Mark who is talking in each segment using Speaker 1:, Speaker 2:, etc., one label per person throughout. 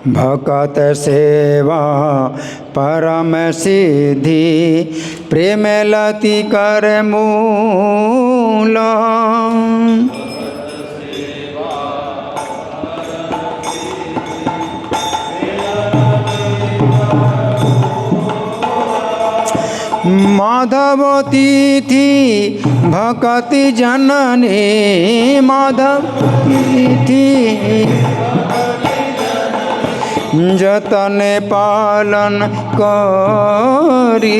Speaker 1: भकत सेवा परम सिद्धि प्रेम लति कर मूल। माधव तिथि भक्ति जननी माधव तिथि जतन पालन करी।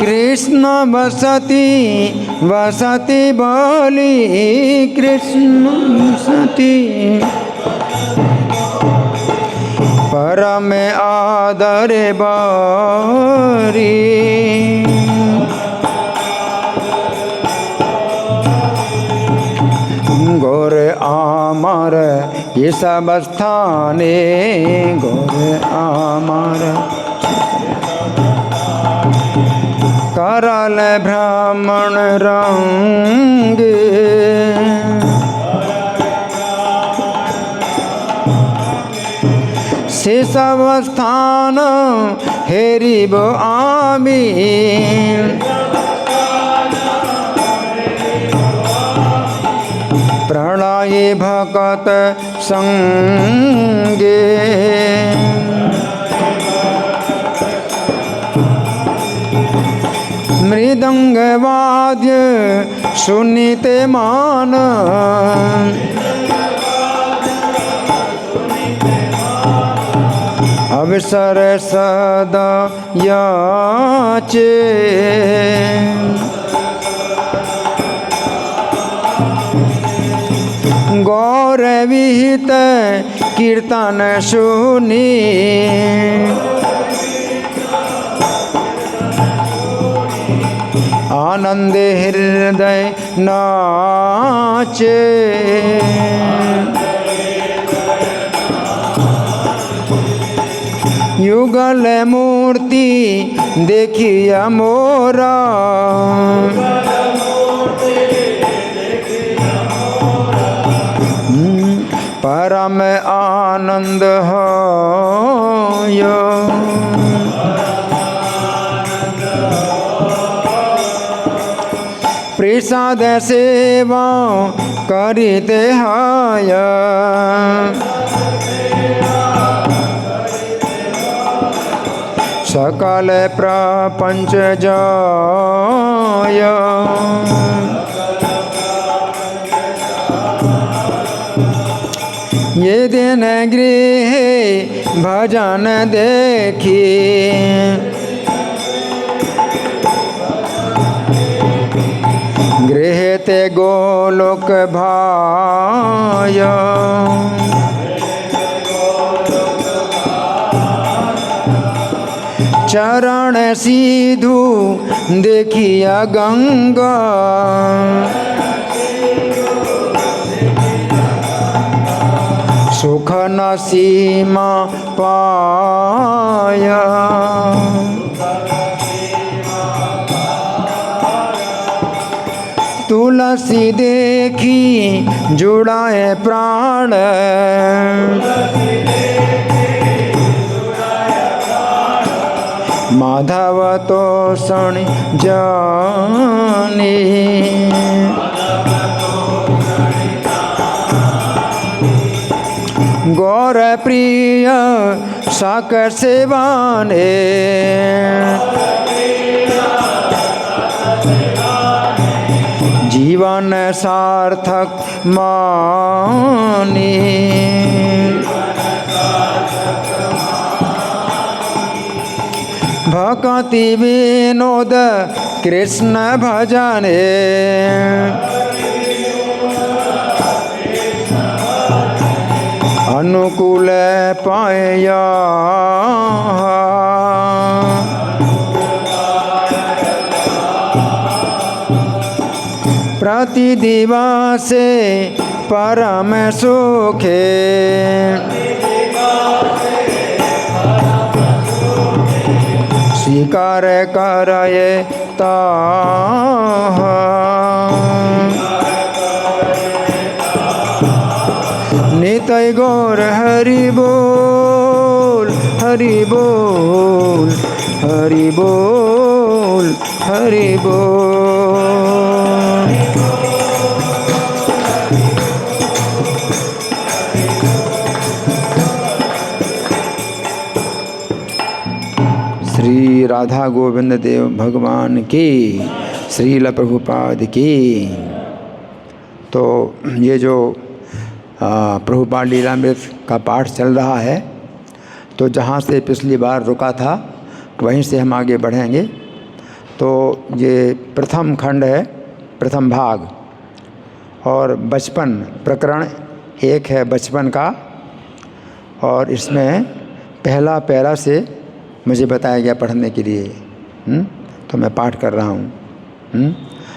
Speaker 1: कृष्ण वसति वसति बोली कृष्ण वसति परम आदर बारी। गौर आमर ये सब स्थाने गौर आमर करल ब्राह्मण रंग। से सब स्थान हेरिब आमी प्रलय भकत संगे। मृदंग वाद्य सुनिते मान अवसर सदा याचे। गौर विहित कीर्तन सुनी आनंद हृदय नाचे। युगल मूर्ति देखिया मोरा परम आनंद होयो। प्रसाद सेवा करिते हाय सकल प्रपंच जाय। ये दिन गृह भजन देखी गृह ते गोलोक भाय। चरण सीधु देखिया गंगा सुख न सीमा पाया। तुलसी देखी जुड़ाए प्राण माधव तो सण जानी। गौर प्रिय साक सेवाने जीवन सार्थक मानी। भक्ति विनोद कृष्ण भजने अनुकूल पाया। प्रति दिवसे परम सुखे स्वीकार करये ताहा। और हरि बोल हरि बोल हरि बोल हरि बोल। श्री राधा गोविंद देव भगवान की, श्रील प्रभुपाद की। तो ये जो प्रभुपाद लीलामृत का पाठ चल रहा है, तो जहाँ से पिछली बार रुका था वहीं से हम आगे बढ़ेंगे। तो ये प्रथम खंड है, प्रथम भाग, और बचपन प्रकरण 1 है बचपन का। और इसमें पहला पैरा से मुझे बताया गया पढ़ने के लिए, तो मैं पाठ कर रहा हूँ।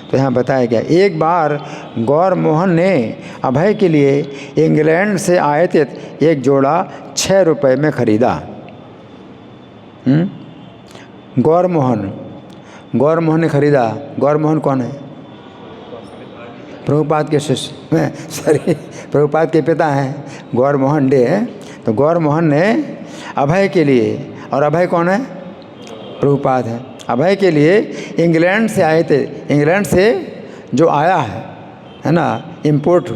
Speaker 1: तो यहाँ बताया गया, एक बार गौर मोहन ने अभय के लिए इंग्लैंड से आयातित एक जोड़ा 6 रुपये में खरीदा। गौर मोहन ने खरीदा। गौर मोहन कौन है? प्रभुपाद के शिष्य, सॉरी, प्रभुपाद के पिता हैं गौर मोहन डे। तो गौर मोहन ने अभय के लिए, और अभय कौन है? प्रभुपाद है। अभय के लिए इंग्लैंड से आए थे। इंग्लैंड से जो आया है ना, इम्पोर्ट,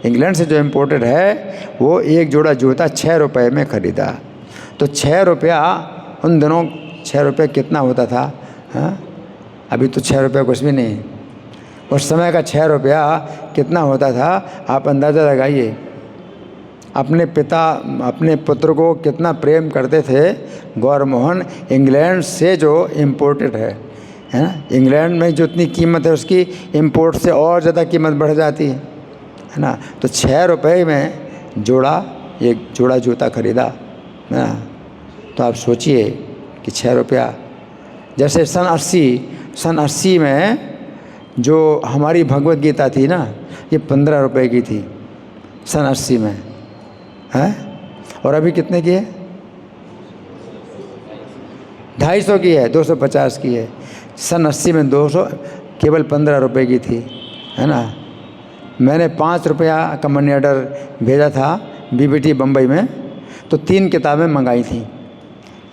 Speaker 1: इंग्लैंड से जो इम्पोर्टेड है, वो एक जोड़ा जूता 6 रुपये में ख़रीदा। तो 6 रुपया उन दिनों, 6 रुपये कितना होता था? हाँ, अभी तो 6 रुपये कुछ भी नहीं। उस समय का 6 रुपया कितना होता था आप अंदाज़ा लगाइए। अपने पिता, अपने पुत्र को कितना प्रेम करते थे गौर मोहन। इंग्लैंड से जो इम्पोर्टेड है ना, इंग्लैंड में जो इतनी कीमत है उसकी इम्पोर्ट से और ज़्यादा कीमत बढ़ जाती है ना। तो 6 रुपये में एक जोड़ा जूता खरीदा ना। तो आप सोचिए कि 6 रुपया, जैसे सन 80 में जो हमारी भगवत गीता थी ना, ये 15 रुपये की थी सन 80 में, है? और अभी कितने की है? 250 की है, 250 की है। सन 80 में 200 केवल 15 रुपये की थी, है ना। मैंने 5 रुपया का मनी ऑर्डर भेजा था बीबीटी बम्बई में, तो 3 किताबें मंगाई थी।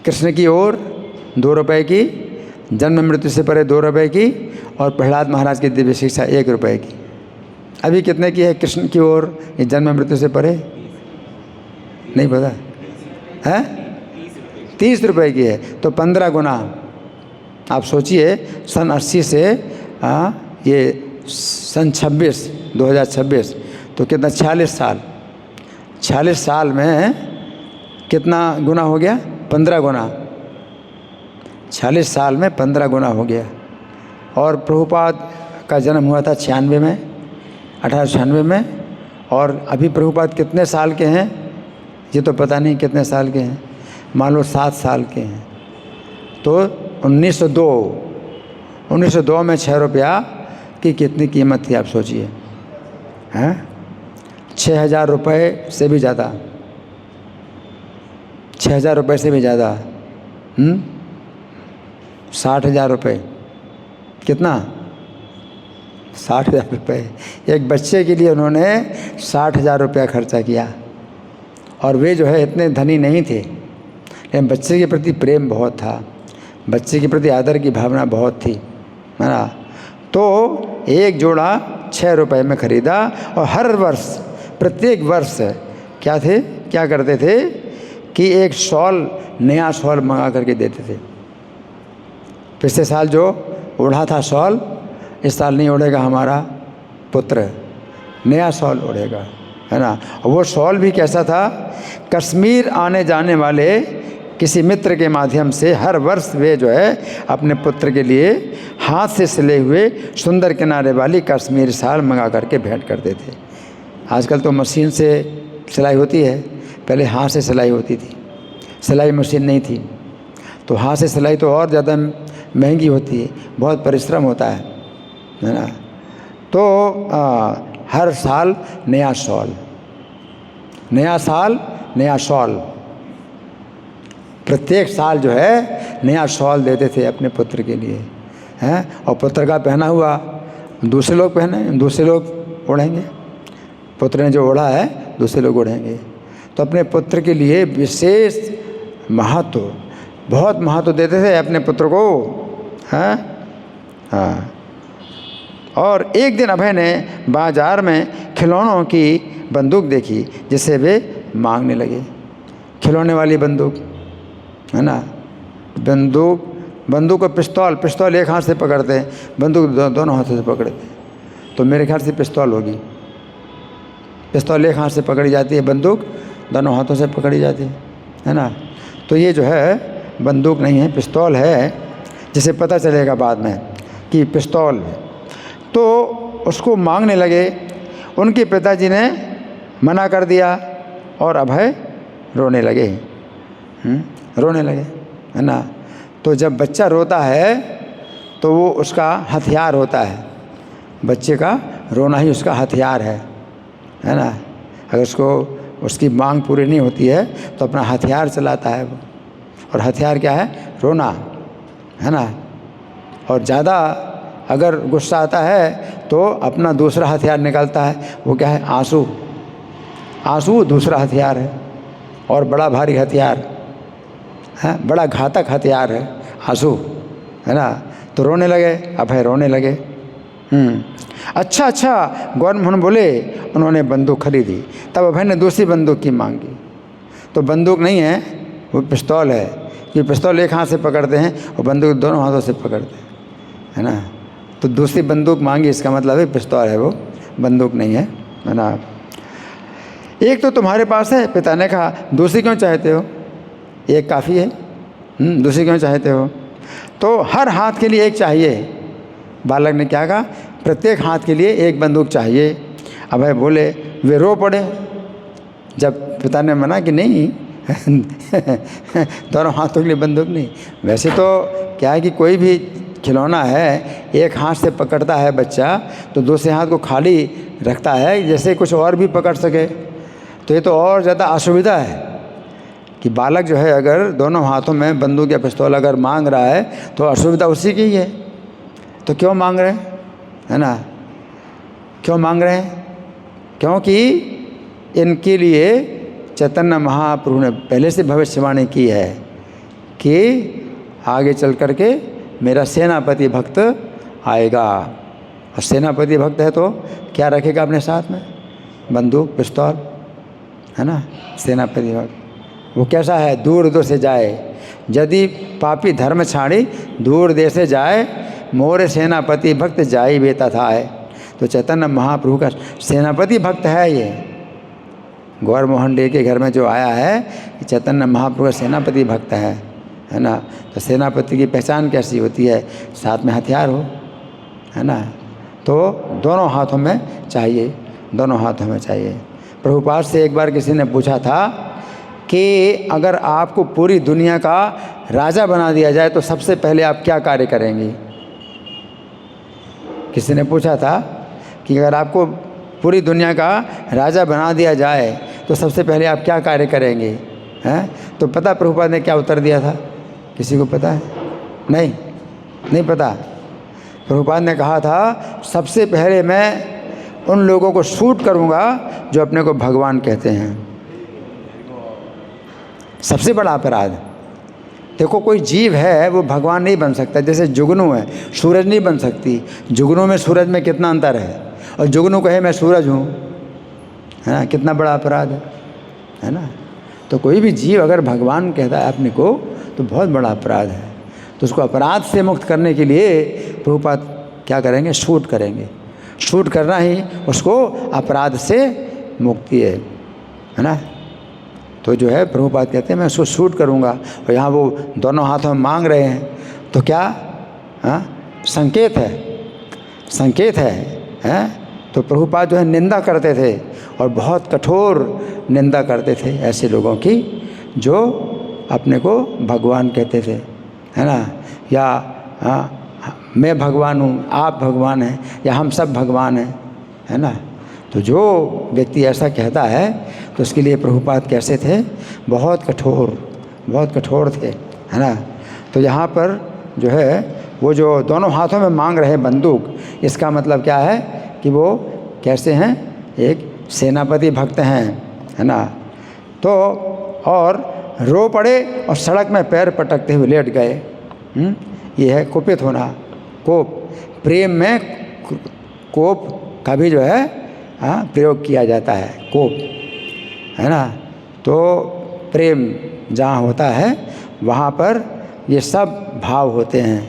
Speaker 1: कृष्ण की ओर 2 रुपये की, जन्म मृत्यु से परे 2 रुपये की, और प्रहलाद महाराज की दिव्य शिक्षा 1 रुपये की। अभी कितने की है कृष्ण की ओर, ये जन्म मृत्यु से परे? नहीं पता है? 30 रुपये की है। तो 15 गुना। आप सोचिए, सन 80 से ये सन 2026, तो कितना, 46 साल। 46 साल में कितना गुना हो गया? 15 गुना। 46 साल में 15 गुना हो गया। और प्रभुपाद का जन्म हुआ था 96 में, 1896 में। और अभी प्रभुपाद कितने साल के हैं ये तो पता नहीं कितने साल के हैं, मान लो 7 साल के हैं। तो 1902 में 6 रुपया की कितनी कीमत थी आप सोचिए, हैं? 6,000 रुपये से भी ज़्यादा, 6,000 रुपये से भी ज़्यादा। 60,000 रुपये। कितना? 60,000 रुपये। एक बच्चे के लिए उन्होंने 60,000 रुपया खर्चा किया। और वे जो है इतने धनी नहीं थे, लेकिन बच्चे के प्रति प्रेम बहुत था, बच्चे के प्रति आदर की भावना बहुत थी, है ना। तो एक जोड़ा 6 रुपये में ख़रीदा। और हर वर्ष, प्रत्येक वर्ष क्या करते थे कि एक शॉल, नया शॉल मंगा करके देते थे। पिछले साल जो ओढ़ा था शॉल, इस साल नहीं ओढ़ेगा हमारा पुत्र, नया शॉल ओढ़ेगा, है ना। वो शॉल भी कैसा था? कश्मीर आने जाने वाले किसी मित्र के माध्यम से हर वर्ष वे जो है अपने पुत्र के लिए हाथ से सिले हुए सुंदर किनारे वाली कश्मीर शाल मंगा करके भेंट करते थे। आजकल तो मशीन से सिलाई होती है, पहले हाथ से सिलाई होती थी, सिलाई मशीन नहीं थी। तो हाथ से सिलाई तो और ज़्यादा महंगी होती है, बहुत परिश्रम होता है ना। तो हर साल नया शॉल, नया साल नया शॉल, प्रत्येक साल जो है नया शॉल देते थे अपने पुत्र के लिए, हैं। और पुत्र का पहना हुआ दूसरे लोग दूसरे लोग ओढ़ेंगे, पुत्र ने जो ओढ़ा है दूसरे लोग ओढ़ेंगे। तो अपने पुत्र के लिए विशेष महत्व, बहुत महत्व देते थे अपने पुत्र को। हाँ हाँ। और एक दिन अभय ने बाजार में खिलौनों की बंदूक देखी जिसे वे मांगने लगे। खिलौने वाली बंदूक, है ना। बंदूक और पिस्तौल एक हाथ से पकड़ते हैं, बंदूक दोनों हाथों से पकड़ते हैं। तो मेरे ख्याल से पिस्तौल होगी। पिस्तौल एक हाथ से पकड़ी जाती है, बंदूक दोनों हाथों से पकड़ी जाती है ना। तो ये जो है बंदूक नहीं है, पिस्तौल है, जिसे पता चलेगा बाद में कि पिस्तौल है। तो उसको मांगने लगे। उनके पिताजी ने मना कर दिया और अभय रोने लगे। रोने लगे, है ना। तो जब बच्चा रोता है तो वो उसका हथियार होता है। बच्चे का रोना ही उसका हथियार है ना। अगर उसकी मांग पूरी नहीं होती है तो अपना हथियार चलाता है वो। और हथियार क्या है? रोना, है ना। और ज़्यादा अगर गुस्सा आता है तो अपना दूसरा हथियार निकालता है। वो क्या है? आंसू। आंसू दूसरा हथियार है और बड़ा भारी हथियार है, बड़ा घातक हथियार है आंसू, है ना। तो रोने लगे, अभय रोने लगे। अच्छा गौर मोहन बोले उन्होंने बंदूक खरीदी। तब अभय ने दूसरी बंदूक की मांगी। तो बंदूक नहीं है, वो पिस्तौल है। ये पिस्तौल एक हाथ से पकड़ते हैं और बंदूक दोनों हाथों से पकड़ते हैं, है ना। तो दूसरी बंदूक मांगी, इसका मतलब है पिस्तौल है, वो बंदूक नहीं है ना। एक तो तुम्हारे पास है, पिता ने कहा, दूसरी क्यों चाहते हो? एक काफ़ी है, दूसरी क्यों चाहते हो? तो हर हाथ के लिए एक चाहिए। बालक ने क्या कहा? प्रत्येक हाथ के लिए एक बंदूक चाहिए। अभय बोले, वे रो पड़े जब पिता ने मना कि नहीं दोनों हाथों के लिए बंदूक नहीं। वैसे तो क्या है कि कोई भी खिलौना है, एक हाथ से पकड़ता है बच्चा तो दूसरे हाथ को खाली रखता है जैसे कुछ और भी पकड़ सके। तो ये तो और ज़्यादा असुविधा है कि बालक जो है अगर दोनों हाथों में बंदूक या पिस्तौल अगर मांग रहा है तो असुविधा उसी की ही है। तो क्यों मांग रहे हैं, है ना। क्यों मांग रहे हैं? क्योंकि इनके लिए चैतन्य महाप्रभु ने पहले से भविष्यवाणी की है कि आगे चल कर के मेरा सेनापति भक्त आएगा। और सेनापति भक्त है तो क्या रखेगा अपने साथ में? बंदूक, पिस्तौल, है ना। सेनापति भक्त वो कैसा है? दूर दूर से जाए, यदि पापी धर्म छाड़ी दूर देश से जाए, मोरे सेनापति भक्त जाई बेता था है। तो चैतन्य महाप्रभु का सेनापति भक्त है ये। गौर मोहन डे के घर में जो आया है कि चैतन्य महाप्रभु का सेनापति भक्त है ना। तो सेनापति की पहचान कैसी होती है? साथ में हथियार हो, है ना। तो दोनों हाथों में चाहिए, दोनों हाथों में चाहिए। प्रभुपाद से एक बार किसी ने पूछा था कि अगर आपको पूरी दुनिया का राजा बना दिया जाए तो सबसे पहले आप क्या कार्य करेंगे? किसी ने पूछा था कि अगर आपको पूरी दुनिया का राजा बना दिया जाए तो सबसे पहले आप क्या कार्य करेंगे? हैं? तो पता प्रभुपाद ने क्या उत्तर दिया था? किसी को पता है? नहीं पता। प्रभुपाद ने कहा था सबसे पहले मैं उन लोगों को शूट करूंगा जो अपने को भगवान कहते हैं। सबसे बड़ा अपराध। देखो कोई जीव है वो भगवान नहीं बन सकता। जैसे जुगनू है, सूरज नहीं बन सकती। जुगनू में सूरज में कितना अंतर है? और जुगनू कहे मैं सूरज हूँ, है ना। कितना बड़ा अपराध है ना। तो कोई भी जीव अगर भगवान कहता है अपने को तो बहुत बड़ा अपराध है। तो उसको अपराध से मुक्त करने के लिए प्रभुपाद क्या करेंगे? शूट करेंगे। शूट करना ही उसको अपराध से मुक्ति है ना। तो जो है प्रभुपाद कहते हैं मैं उसको शूट करूँगा। और यहाँ वो दोनों हाथों में मांग रहे हैं तो क्या संकेत है, संकेत है। तो प्रभुपाद जो है निंदा करते थे और बहुत कठोर निंदा करते थे ऐसे लोगों की जो अपने को भगवान कहते थे, है ना। या मैं भगवान हूँ, आप भगवान हैं, या हम सब भगवान हैं, है ना। तो जो व्यक्ति ऐसा कहता है तो उसके लिए प्रभुपाद कैसे थे? बहुत कठोर थे, है ना। तो यहाँ पर जो है वो जो दोनों हाथों में मांग रहे बंदूक, इसका मतलब क्या है कि वो कैसे हैं? एक सेनापति भक्त हैं, है ना। तो और रो पड़े और सड़क में पैर पटकते हुए लेट गए। ये है कुपित होना, कोप। प्रेम में कोप का भी जो है प्रयोग किया जाता है, कोप, है ना। तो प्रेम जहाँ होता है वहाँ पर ये सब भाव होते हैं,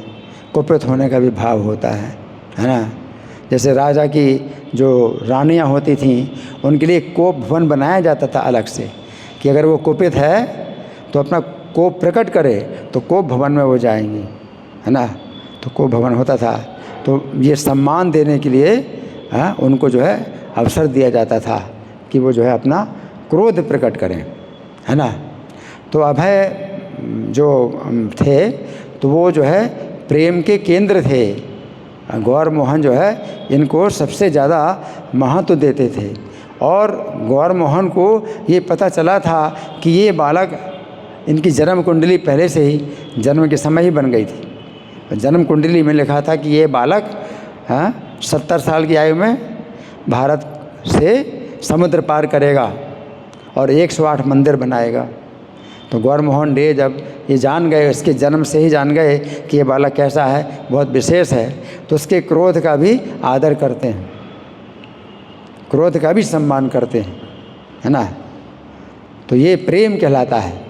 Speaker 1: कुपित होने का भी भाव होता है ना। जैसे राजा की जो रानियाँ होती थीं उनके लिए कोप भवन बनाया जाता था अलग से, कि अगर वो कुपित है तो अपना कोप प्रकट करे तो कोप भवन में वो जाएंगी, है ना। तो कोप भवन होता था। तो ये सम्मान देने के लिए उनको जो है अवसर दिया जाता था कि वो जो है अपना क्रोध प्रकट करें, है ना। तो अभय जो थे तो वो जो है प्रेम के केंद्र थे। गौर मोहन जो है इनको सबसे ज़्यादा महत्व देते थे। और गौर मोहन को ये पता चला था कि ये बालक, इनकी जन्म कुंडली पहले से ही जन्म के समय ही बन गई थी। जन्म कुंडली में लिखा था कि ये बालक 70 साल की आयु में भारत से समुद्र पार करेगा और 108 मंदिर बनाएगा। तो गौर मोहन डे जब ये जान गए, इसके जन्म से ही जान गए कि ये बालक कैसा है, बहुत विशेष है, तो उसके क्रोध का भी आदर करते हैं, क्रोध का भी सम्मान करते हैं, है ना। तो ये प्रेम कहलाता है।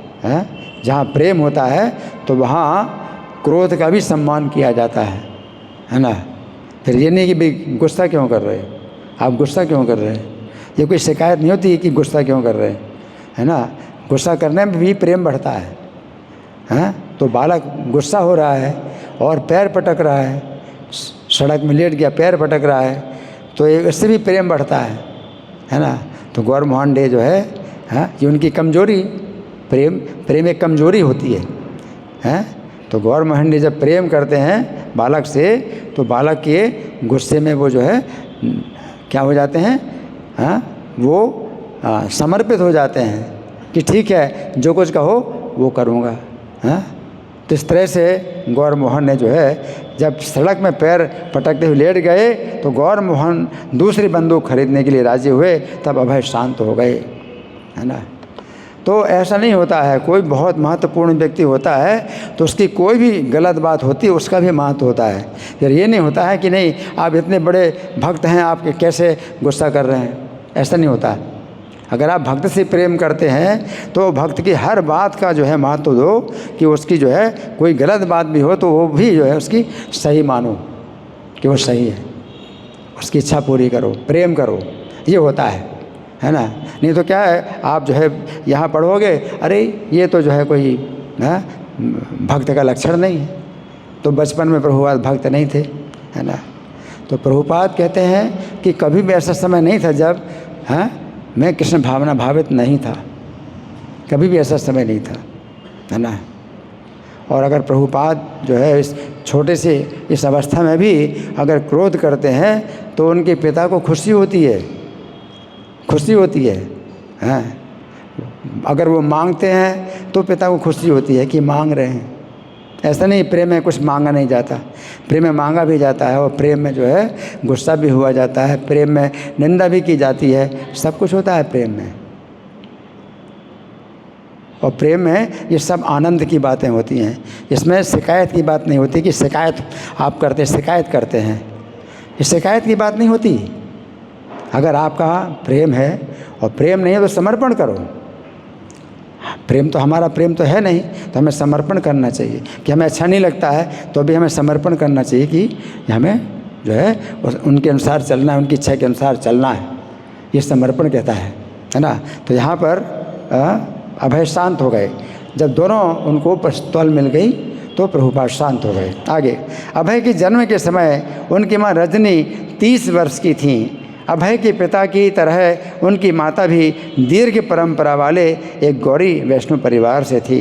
Speaker 1: जहाँ प्रेम होता है तो वहाँ क्रोध का भी सम्मान किया जाता है ना। फिर ये नहीं कि भाई गुस्सा क्यों कर रहे, आप गुस्सा क्यों कर रहे हैं, ये कोई शिकायत नहीं होती कि गुस्सा क्यों कर रहे हैं, है ना। गुस्सा करने में भी प्रेम बढ़ता है। तो बालक गुस्सा हो रहा है और पैर पटक रहा है, सड़क में लेट गया, पैर पटक रहा है, तो इससे भी प्रेम बढ़ता है ना। तो गौर मोहन डे जो है ये उनकी कमजोरी, प्रेम एक कमजोरी होती है। तो गौर मोहन डे जब प्रेम करते हैं बालक से, तो बालक के गुस्से में वो जो है क्या हो जाते हैं, वो समर्पित हो जाते हैं कि ठीक है जो कुछ कहो वो करूँगा। तो इस तरह से गौर मोहन ने जो है जब सड़क में पैर पटकते हुए लेट गए तो गौर मोहन दूसरी बंदूक खरीदने के लिए राजी हुए, तब अभय शांत हो गए, है ना। तो ऐसा नहीं होता है, कोई बहुत महत्वपूर्ण व्यक्ति होता है तो उसकी कोई भी गलत बात होती है उसका भी महत्व होता है। फिर ये नहीं होता है कि नहीं आप इतने बड़े भक्त हैं, आप कैसे गुस्सा कर रहे हैं, ऐसा नहीं होता। अगर आप भक्त से प्रेम करते हैं तो भक्त की हर बात का जो है महत्व दो, कि उसकी जो है कोई गलत बात भी हो तो वो भी जो है उसकी सही मानो कि वो सही है, उसकी इच्छा पूरी करो, प्रेम करो, ये होता है ना। नहीं तो क्या है, आप जो है यहाँ पढ़ोगे, अरे ये तो जो है कोई भक्त का लक्षण नहीं है। तो बचपन में प्रभुपाद भक्त नहीं थे, है ना। तो प्रभुपाद कहते हैं कि कभी भी ऐसा समय नहीं था जब मैं कृष्ण भावना भावित नहीं था, कभी भी ऐसा समय नहीं था, है ना। और अगर प्रभुपाद जो है इस छोटे से इस अवस्था में भी अगर क्रोध करते हैं तो उनके पिता को खुशी होती है, खुशी होती है। अगर वो मांगते हैं तो पिता को खुशी होती है कि मांग रहे हैं। ऐसा नहीं प्रेम में कुछ मांगा नहीं जाता, प्रेम में मांगा भी जाता है, और प्रेम में जो है गुस्सा भी हुआ जाता है, प्रेम में निंदा भी की जाती है, सब कुछ होता है प्रेम में। और प्रेम में ये सब आनंद की बातें होती हैं, इसमें शिकायत की बात नहीं होती कि शिकायत आप शिकायत करते हैं, ये शिकायत की बात नहीं होती। अगर आपका प्रेम है और प्रेम नहीं है तो समर्पण करो। प्रेम तो हमारा प्रेम तो है नहीं, तो हमें समर्पण करना चाहिए कि हमें अच्छा नहीं लगता है तो भी हमें समर्पण करना चाहिए कि हमें जो है उनके अनुसार चलना है, उनकी इच्छा के अनुसार चलना है, ये समर्पण कहता है ना। तो यहाँ पर अभय शांत हो गए। जब दोनों उनको पिस्तौल मिल गई तो प्रभुपाद शांत हो गए। आगे, अभय के जन्म के समय उनकी माँ रजनी 30 वर्ष की थीं। अभय के पिता की तरह उनकी माता भी दीर्घ परंपरा वाले एक गौरी वैष्णव परिवार से थी।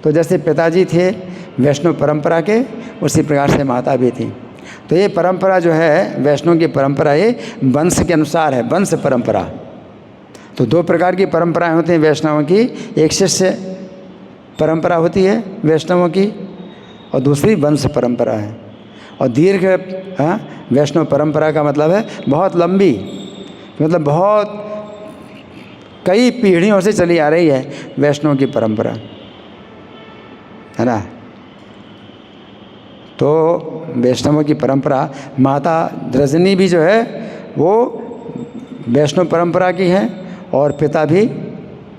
Speaker 1: तो जैसे पिताजी थे वैष्णव परंपरा के, उसी प्रकार से माता भी थी। तो ये परंपरा जो है वैष्णव की परंपरा, ये वंश के अनुसार है, वंश परंपरा। तो 2 प्रकार की परंपराएं होती हैं वैष्णवों की, एक शिष्य परंपरा होती है वैष्णवों की और दूसरी वंश परंपरा है। और दीर्घ वैष्णव परंपरा का मतलब है बहुत लंबी, मतलब बहुत कई पीढ़ियों से चली आ रही है वैष्णव की परंपरा, है ना। तो वैष्णवों की परंपरा, माता रजनी भी जो है वो वैष्णव परंपरा की है और पिता भी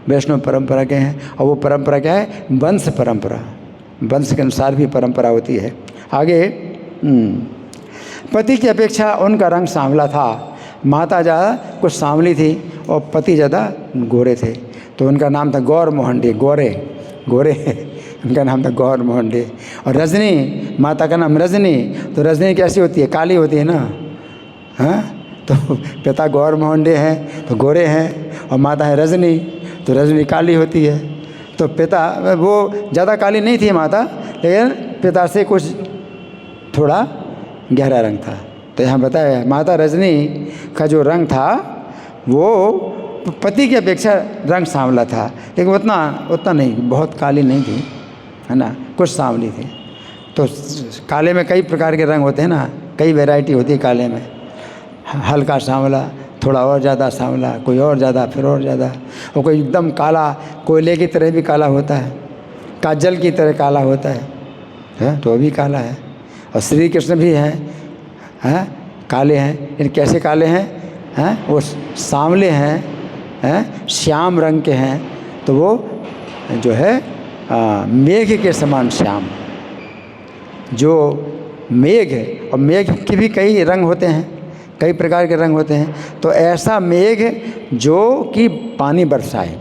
Speaker 1: वैष्णव परंपरा के हैं। और वो परंपरा क्या है? वंश परंपरा, वंश के अनुसार भी परंपरा होती है। आगे पति की अपेक्षा उनका रंग सांवला था। माता ज़्यादा कुछ सांवली थी और पति ज़्यादा गोरे थे, तो उनका नाम था गौर मोहन डे, गोरे गोरे उनका नाम था गौर मोहन डे। और रजनी, माता का नाम रजनी, तो रजनी कैसी होती है? काली होती है ना, हाँ। तो पिता गौर मोहन डे हैं तो गोरे हैं, और माता है रजनी तो रजनी काली होती है। तो पिता, वो ज़्यादा काली नहीं थी माता, लेकिन पिता से कुछ थोड़ा गहरा रंग था। तो यहाँ बताया माता रजनी का जो रंग था वो पति की अपेक्षा रंग सांवला था, लेकिन उतना नहीं, बहुत काली नहीं थी, है ना, कुछ सांवली थी। तो काले में कई प्रकार के रंग होते हैं ना, कई वैरायटी होती है काले में, हल्का सांवला, थोड़ा और ज़्यादा सांवला, कोई और ज़्यादा, फिर और ज़्यादा, और कोई एकदम काला, कोयले की तरह भी काला होता है, काजल की तरह काला होता है तो भी काला है। और श्री कृष्ण भी हैं काले हैं, लेकिन कैसे काले हैं? वो सांवले हैं, श्याम रंग के हैं। तो वो जो है मेघ के समान श्याम, जो मेघ है, और मेघ के भी कई रंग होते हैं, कई प्रकार के रंग होते हैं। तो ऐसा मेघ जो कि पानी बरसाए,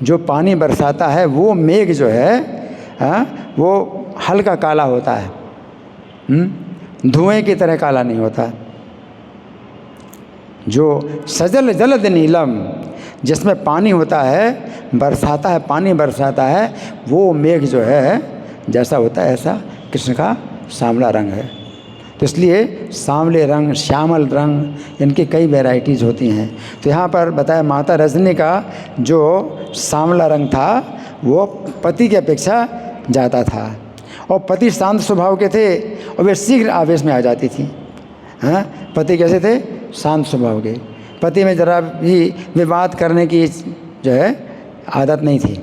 Speaker 1: जो पानी बरसाता है, वो मेघ जो है वो हल्का काला होता है, धुएं की तरह काला नहीं होता। जो सजल जलद नीलम, जिसमें पानी होता है, बरसाता है, पानी बरसाता है, वो मेघ जो है जैसा होता है ऐसा कृष्ण का सांवला रंग है। तो इसलिए सांवले रंग, श्यामल रंग, इनकी कई वैरायटीज़ होती हैं। तो यहाँ पर बताया माता रजनी का जो सांवला रंग था वो पति की अपेक्षा ज़्यादा था, और पति शांत स्वभाव के थे और वे शीघ्र आवेश में आ जाती थी। पति कैसे थे? शांत स्वभाव के। पति में ज़रा भी विवाद करने की जो है आदत नहीं थी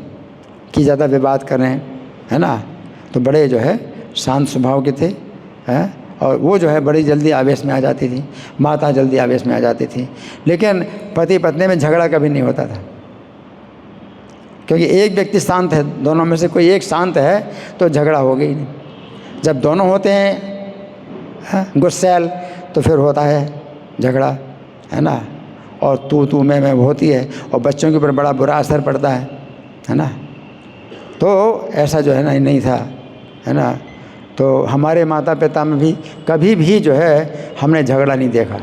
Speaker 1: कि ज़्यादा विवाद करें, है ना। तो बड़े जो है शांत स्वभाव के थे, और वो जो है बड़ी जल्दी आवेश में आ जाती थी, माता जल्दी आवेश में आ जाती थी। लेकिन पति पत्नी में झगड़ा कभी नहीं होता था, क्योंकि एक व्यक्ति शांत है, दोनों में से कोई एक शांत है तो झगड़ा होगा ही नहीं। जब दोनों होते हैं गुस्सैल तो फिर होता है झगड़ा, है ना। और तू मैं होती है, और बच्चों के ऊपर बड़ा बुरा असर पड़ता है ना। तो ऐसा जो है ना नहीं था, है ना। तो हमारे माता पिता में भी कभी भी जो है हमने झगड़ा नहीं देखा,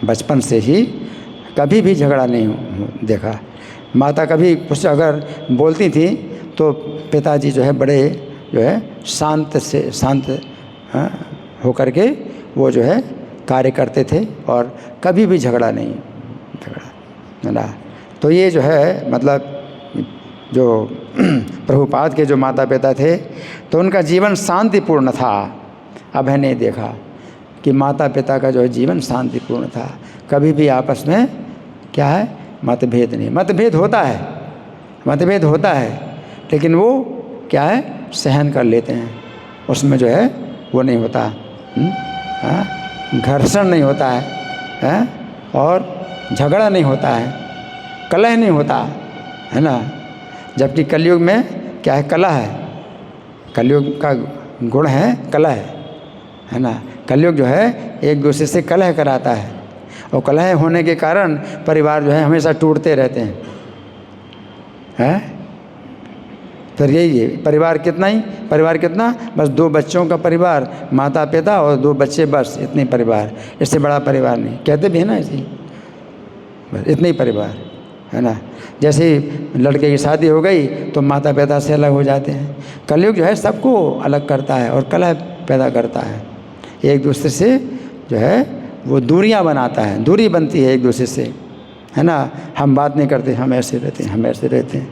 Speaker 1: बचपन से ही कभी भी झगड़ा नहीं देखा। माता कभी कुछ अगर बोलती थी तो पिताजी जो है बड़े जो है शांत होकर के वो जो है कार्य करते थे, और कभी भी झगड़ा नहीं, है ना। तो ये जो है मतलब जो प्रभुपाद के जो माता पिता थे तो उनका जीवन शांतिपूर्ण था। अब है नहीं देखा कि माता पिता का जो है जीवन शांतिपूर्ण था, कभी भी आपस में क्या है मतभेद नहीं। मतभेद होता है लेकिन वो क्या है सहन कर लेते हैं, उसमें जो है वो नहीं होता, घर्षण नहीं होता है, और झगड़ा नहीं होता है, कलह नहीं होता है ना। जबकि कलयुग में क्या है? कलह है। कलयुग का गुण है कलह, है ना। कलयुग जो है एक दूसरे से कलह कराता है, और कलह होने के कारण परिवार जो है हमेशा टूटते रहते हैं। फिर यही है परिवार कितना, बस 2 बच्चों का परिवार, माता पिता और 2 बच्चे, बस इतने परिवार, इससे बड़ा परिवार नहीं। कहते भी है ना ऐसे ही, बस इतने ही परिवार, है ना। जैसे ही लड़के की शादी हो गई तो माता पिता से अलग हो जाते हैं। कलयुग जो है सबको अलग करता है और कलह पैदा करता है, एक दूसरे से जो है वो दूरियां बनाता है, दूरी बनती है एक दूसरे से, है ना। हम बात नहीं करते, हम ऐसे रहते हैं,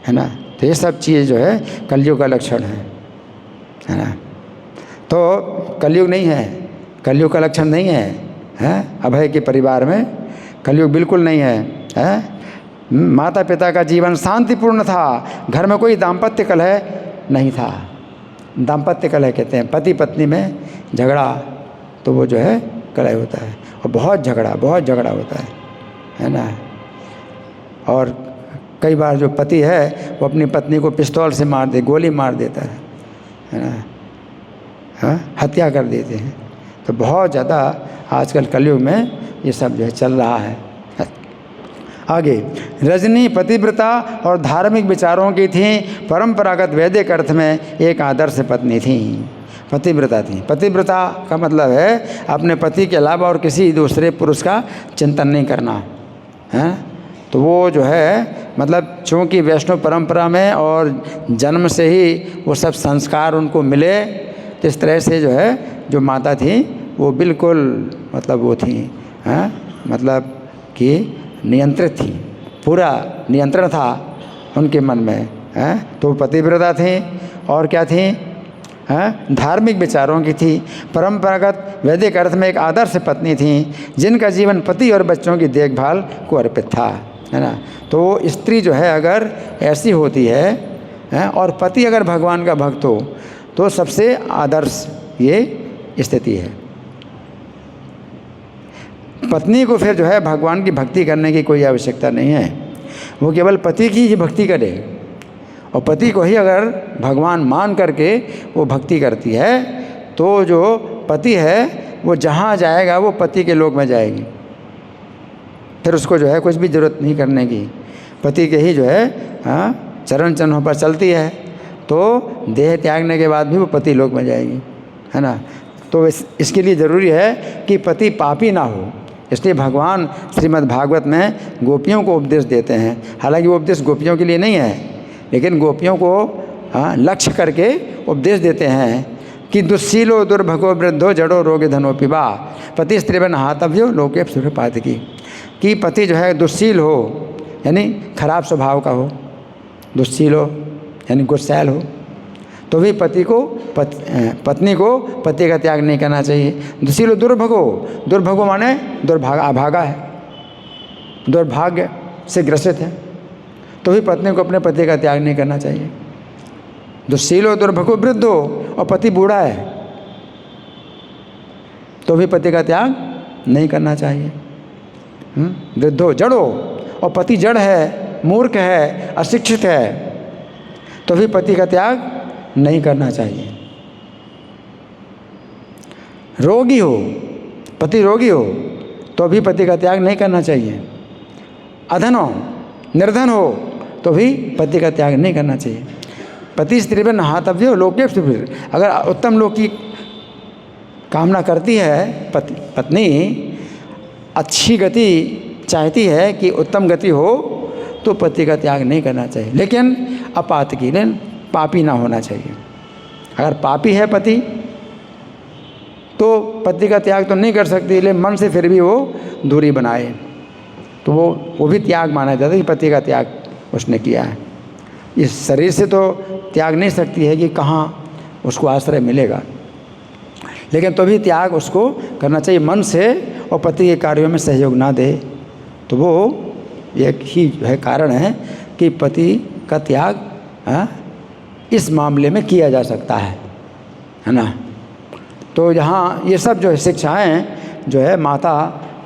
Speaker 1: है ना। तो ये सब चीज़ जो है कलयुग का लक्षण है ना। तो कलयुग नहीं है, कलयुग का लक्षण नहीं है, अभय के परिवार में कलयुग बिल्कुल नहीं है, माता पिता का जीवन शांतिपूर्ण था, घर में कोई दाम्पत्य कलह नहीं था। दाम्पत्य कलह कहते हैं पति पत्नी में झगड़ा, तो वो जो है कलह होता है, और बहुत झगड़ा होता है ना। और कई बार जो पति है वो अपनी पत्नी को पिस्तौल से गोली मार देता है ना, हत्या कर देते हैं। तो बहुत ज़्यादा आजकल कलयुग में ये सब जो है चल रहा है। आगे, रजनी पतिव्रता और धार्मिक विचारों की थी, परंपरागत वैदिक अर्थ में एक आदर्श पत्नी थी, पतिव्रता थी। पतिव्रता का मतलब है अपने पति के अलावा और किसी दूसरे पुरुष का चिंतन नहीं करना है। तो वो जो है मतलब चूँकि वैष्णव परंपरा में और जन्म से ही वो सब संस्कार उनको मिले, तो इस तरह से जो है जो माता थी वो बिल्कुल मतलब वो थी मतलब कि नियंत्रित थी, पूरा नियंत्रण था उनके मन में तो पतिव्रता थी। और क्या थी? धार्मिक विचारों की थी, परंपरागत वैदिक अर्थ में एक आदर्श पत्नी थी, जिनका जीवन पति और बच्चों की देखभाल को अर्पित था, है ना। तो स्त्री जो है अगर ऐसी होती है और पति अगर भगवान का भक्त हो तो सबसे आदर्श ये स्थिति है। पत्नी को फिर जो है भगवान की भक्ति करने की कोई आवश्यकता नहीं है, वो केवल पति की ही भक्ति करे, और पति को ही अगर भगवान मान करके वो भक्ति करती है तो जो पति है वो जहाँ जाएगा वो पति के लोक में जाएगी, फिर उसको जो है कुछ भी ज़रूरत नहीं करने की, पति के ही जो है चरण चिन्हों पर चलती है, तो देह त्यागने के बाद भी वो पति लोक में जाएगी, है ना। तो इसके लिए ज़रूरी है कि पति पापी ना हो, इसलिए भगवान श्रीमद् भागवत में गोपियों को उपदेश देते हैं। हालांकि वो उपदेश गोपियों के लिए नहीं है, लेकिन गोपियों को लक्ष्य करके उपदेश देते हैं कि दुस्शीलो दुर्भगो वृद्धो जड़ो रोगे धनो पिबा पति स्त्रीवन हातव्यो लोके सुरपातकी, कि पति जो है दुस्शील हो यानी खराब स्वभाव का हो, दुस्शील हो यानी गुस्सैल हो, तो भी पति को पत्नी को पति का त्याग नहीं करना चाहिए। दुस्शीलो दुर्भगो माने अभागा है, दुर्भाग्य से ग्रसित है, तो भी पत्नी को अपने पति का त्याग नहीं करना चाहिए। दुस्शीलो दुर्भगो वृद्धो, और पति बूढ़ा है तो भी पति का त्याग नहीं करना चाहिए। वृद्धो जड़ो, और पति जड़ है, मूर्ख है, अशिक्षित है, तो भी पति का त्याग नहीं करना चाहिए। रोगी हो, पति रोगी हो तो भी पति का त्याग नहीं करना चाहिए। अधन हो, निर्धन हो तो भी पति का त्याग नहीं करना चाहिए। पति स्त्रीवन हातव्यो लोके सुभिर, अगर उत्तम लोक की कामना करती है पत्नी, अच्छी गति चाहती है कि उत्तम गति हो, तो पति का त्याग नहीं करना चाहिए, लेकिन अपातकी पापी ना होना चाहिए। अगर पापी है पति तो पति का त्याग तो नहीं कर सकती, लेकिन मन से फिर भी वो दूरी बनाए तो वो भी त्याग माना जाता है कि पति का त्याग उसने किया है। इस शरीर से तो त्याग नहीं सकती है कि कहाँ उसको आश्रय मिलेगा, लेकिन तो भी त्याग उसको करना चाहिए मन से, और पति के कार्यों में सहयोग ना दे तो वो एक ही है कारण है कि पति का त्याग इस मामले में किया जा सकता है ना। तो यहाँ ये सब जो है शिक्षाएँ जो है माता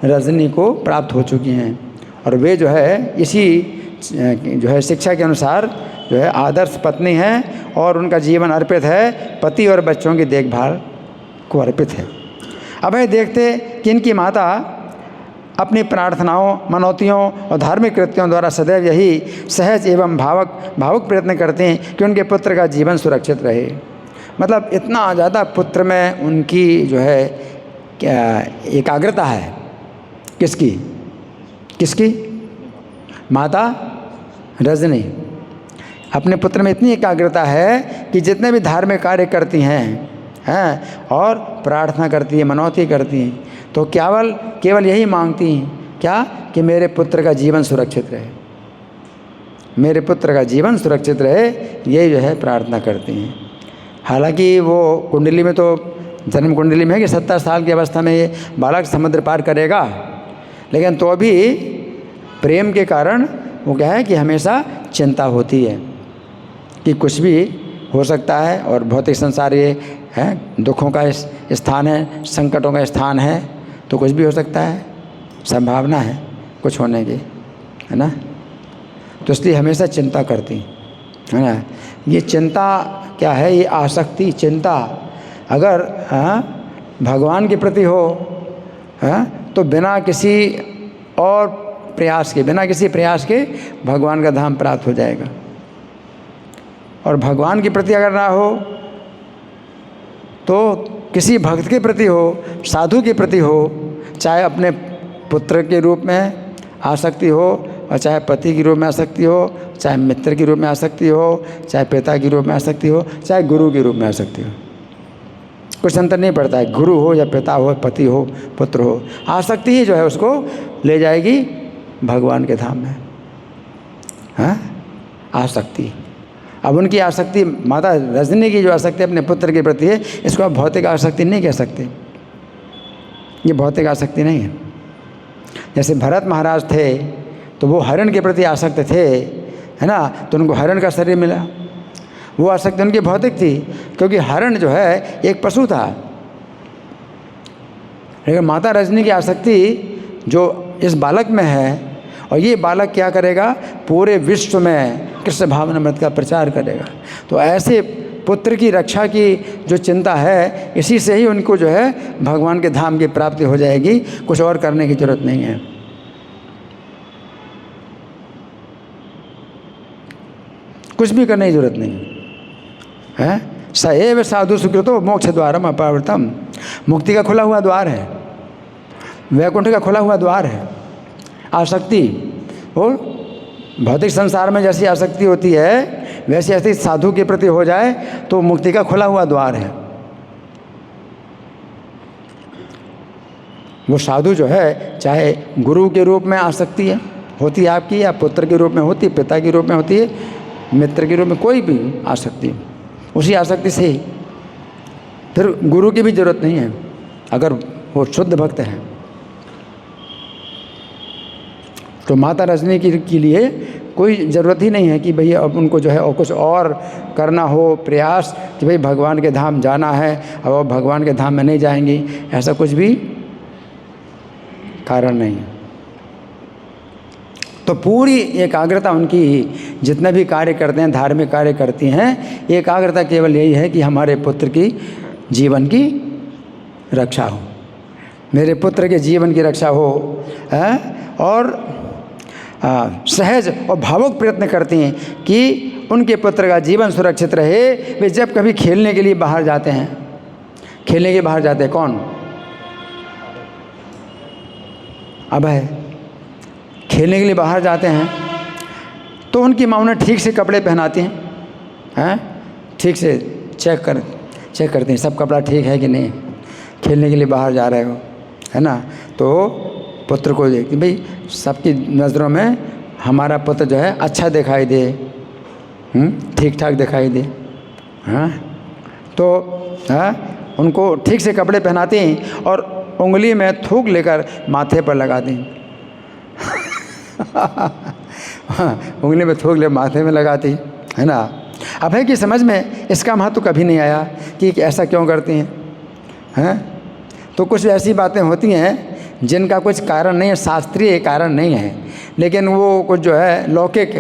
Speaker 1: रजनी को प्राप्त हो चुकी हैं, और वे जो है इसी जो है शिक्षा के अनुसार जो है आदर्श पत्नी हैं, और उनका जीवन अर्पित है पति और बच्चों की देखभाल को अर्पित है। अब है देखते कि इनकी माता अपनी प्रार्थनाओं, मनौतियों और धार्मिक कृत्यों द्वारा सदैव यही सहज एवं भावुक प्रयत्न करते हैं कि उनके पुत्र का जीवन सुरक्षित रहे। मतलब इतना ज़्यादा पुत्र में उनकी जो है क्या एकाग्रता है, किसकी माता रजनी, अपने पुत्र में इतनी एकाग्रता है कि जितने भी धार्मिक कार्य करती हैं और प्रार्थना करती है, मनौती करती हैं, तो केवल यही मांगती हैं क्या कि मेरे पुत्र का जीवन सुरक्षित रहे, मेरे पुत्र का जीवन सुरक्षित रहे, ये जो है प्रार्थना करती हैं। हालांकि वो कुंडली में तो जन्म कुंडली में है कि 70 साल की अवस्था में ये बालक समुद्र पार करेगा, लेकिन तो भी प्रेम के कारण वो क्या है कि हमेशा चिंता होती है कि कुछ भी हो सकता है, और भौतिक संसार ये है, दुखों का स्थान है, संकटों का स्थान है, तो कुछ भी हो सकता है, संभावना है कुछ होने की, है ना। तो इसलिए हमेशा चिंता करती, है ना। ये चिंता क्या है, ये आसक्ति चिंता अगर भगवान के प्रति हो तो बिना किसी और प्रयास के, बिना किसी प्रयास के भगवान का धाम प्राप्त हो जाएगा। और भगवान के प्रति अगर ना हो तो किसी भक्त के प्रति हो, साधु के प्रति हो, चाहे अपने पुत्र के रूप में आसक्ति हो, और चाहे पति के रूप में आसक्ति हो, चाहे मित्र के रूप में आसक्ति हो, चाहे पिता के रूप में आसक्ति हो, चाहे गुरु के रूप में आसक्ति हो, कुछ अंतर नहीं पड़ता है। गुरु हो या पिता हो, पति हो, पुत्र हो, आसक्ति ही जो है उसको ले जाएगी भगवान के धाम में। हाँ, आसक्ति। अब उनकी आसक्ति, माता रजनी की जो आसक्ति अपने पुत्र के प्रति है, इसको आप भौतिक आसक्ति नहीं कह सकते, ये भौतिक आसक्ति नहीं है। जैसे भरत महाराज थे तो वो हरण के प्रति आसक्त थे, है ना, तो उनको हरण का शरीर मिला, वो आसक्ति उनकी भौतिक थी, क्योंकि हरण जो है एक पशु था। लेकिन माता रजनी की आसक्ति जो इस बालक में है, और ये बालक क्या करेगा, पूरे विश्व में कृष्ण भावनामृत का प्रचार करेगा। तो ऐसे पुत्र की रक्षा की जो चिंता है, इसी से ही उनको जो है भगवान के धाम की प्राप्ति हो जाएगी, कुछ और करने की जरूरत नहीं है। कुछ भी करने की जरूरत नहीं है। सएव साधु सुकृतो मोक्ष द्वारम अपावृतम, मुक्ति का खुला हुआ द्वार है, वैकुंठ का खुला हुआ द्वार है। आसक्ति, और भौतिक संसार में जैसी आसक्ति होती है, वैसी आसक्ति साधु के प्रति हो जाए तो मुक्ति का खुला हुआ द्वार है। वो साधु जो है, चाहे गुरु के रूप में आसक्ति है होती है आपकी, या पुत्र के रूप में होती है, पिता के रूप में होती है, मित्र के रूप में, कोई भी आसक्ति, उसी आसक्ति से ही फिर गुरु की भी जरूरत नहीं है अगर वो शुद्ध भक्त है। तो माता रजनी के लिए कोई ज़रूरत ही नहीं है कि भैया अब उनको जो है और कुछ और करना हो प्रयास, कि भाई भगवान के धाम जाना है, अब वो भगवान के धाम में नहीं जाएंगी, ऐसा कुछ भी कारण नहीं है। तो पूरी एकाग्रता उनकी, जितने भी कार्य करते हैं, धार्मिक कार्य करती हैं, एकाग्रता केवल यही है कि हमारे पुत्र की जीवन की रक्षा हो, मेरे पुत्र के जीवन की रक्षा हो, और सहज और भावुक प्रयत्न करती हैं कि उनके पुत्र का जीवन सुरक्षित रहे। वे जब कभी खेलने के लिए बाहर जाते हैं, खेलने के बाहर जाते हैं कौन, अभय, खेलने के लिए बाहर जाते हैं तो उनकी माँ उन्हें ठीक से कपड़े पहनाती हैं, ठीक से चेक करती हैं सब कपड़ा ठीक है कि नहीं, खेलने के लिए बाहर जा रहे हो, है ना। तो पुत्र को देखती, भाई सबकी नज़रों में हमारा पुत्र जो है अच्छा दिखाई दे, ठीक ठाक दिखाई दे, हाँ। तो उनको ठीक से कपड़े पहनाती हैं और उंगली में थूक लेकर माथे पर लगाती हैं। उंगली में थूक ले माथे में लगाती, है ना। अभय की समझ में इसका महत्व कभी नहीं आया कि ऐसा क्यों करती हैं, तो कुछ ऐसी बातें होती हैं जिनका कुछ कारण नहीं है, शास्त्रीय कारण नहीं है, लेकिन वो कुछ जो है लौकिक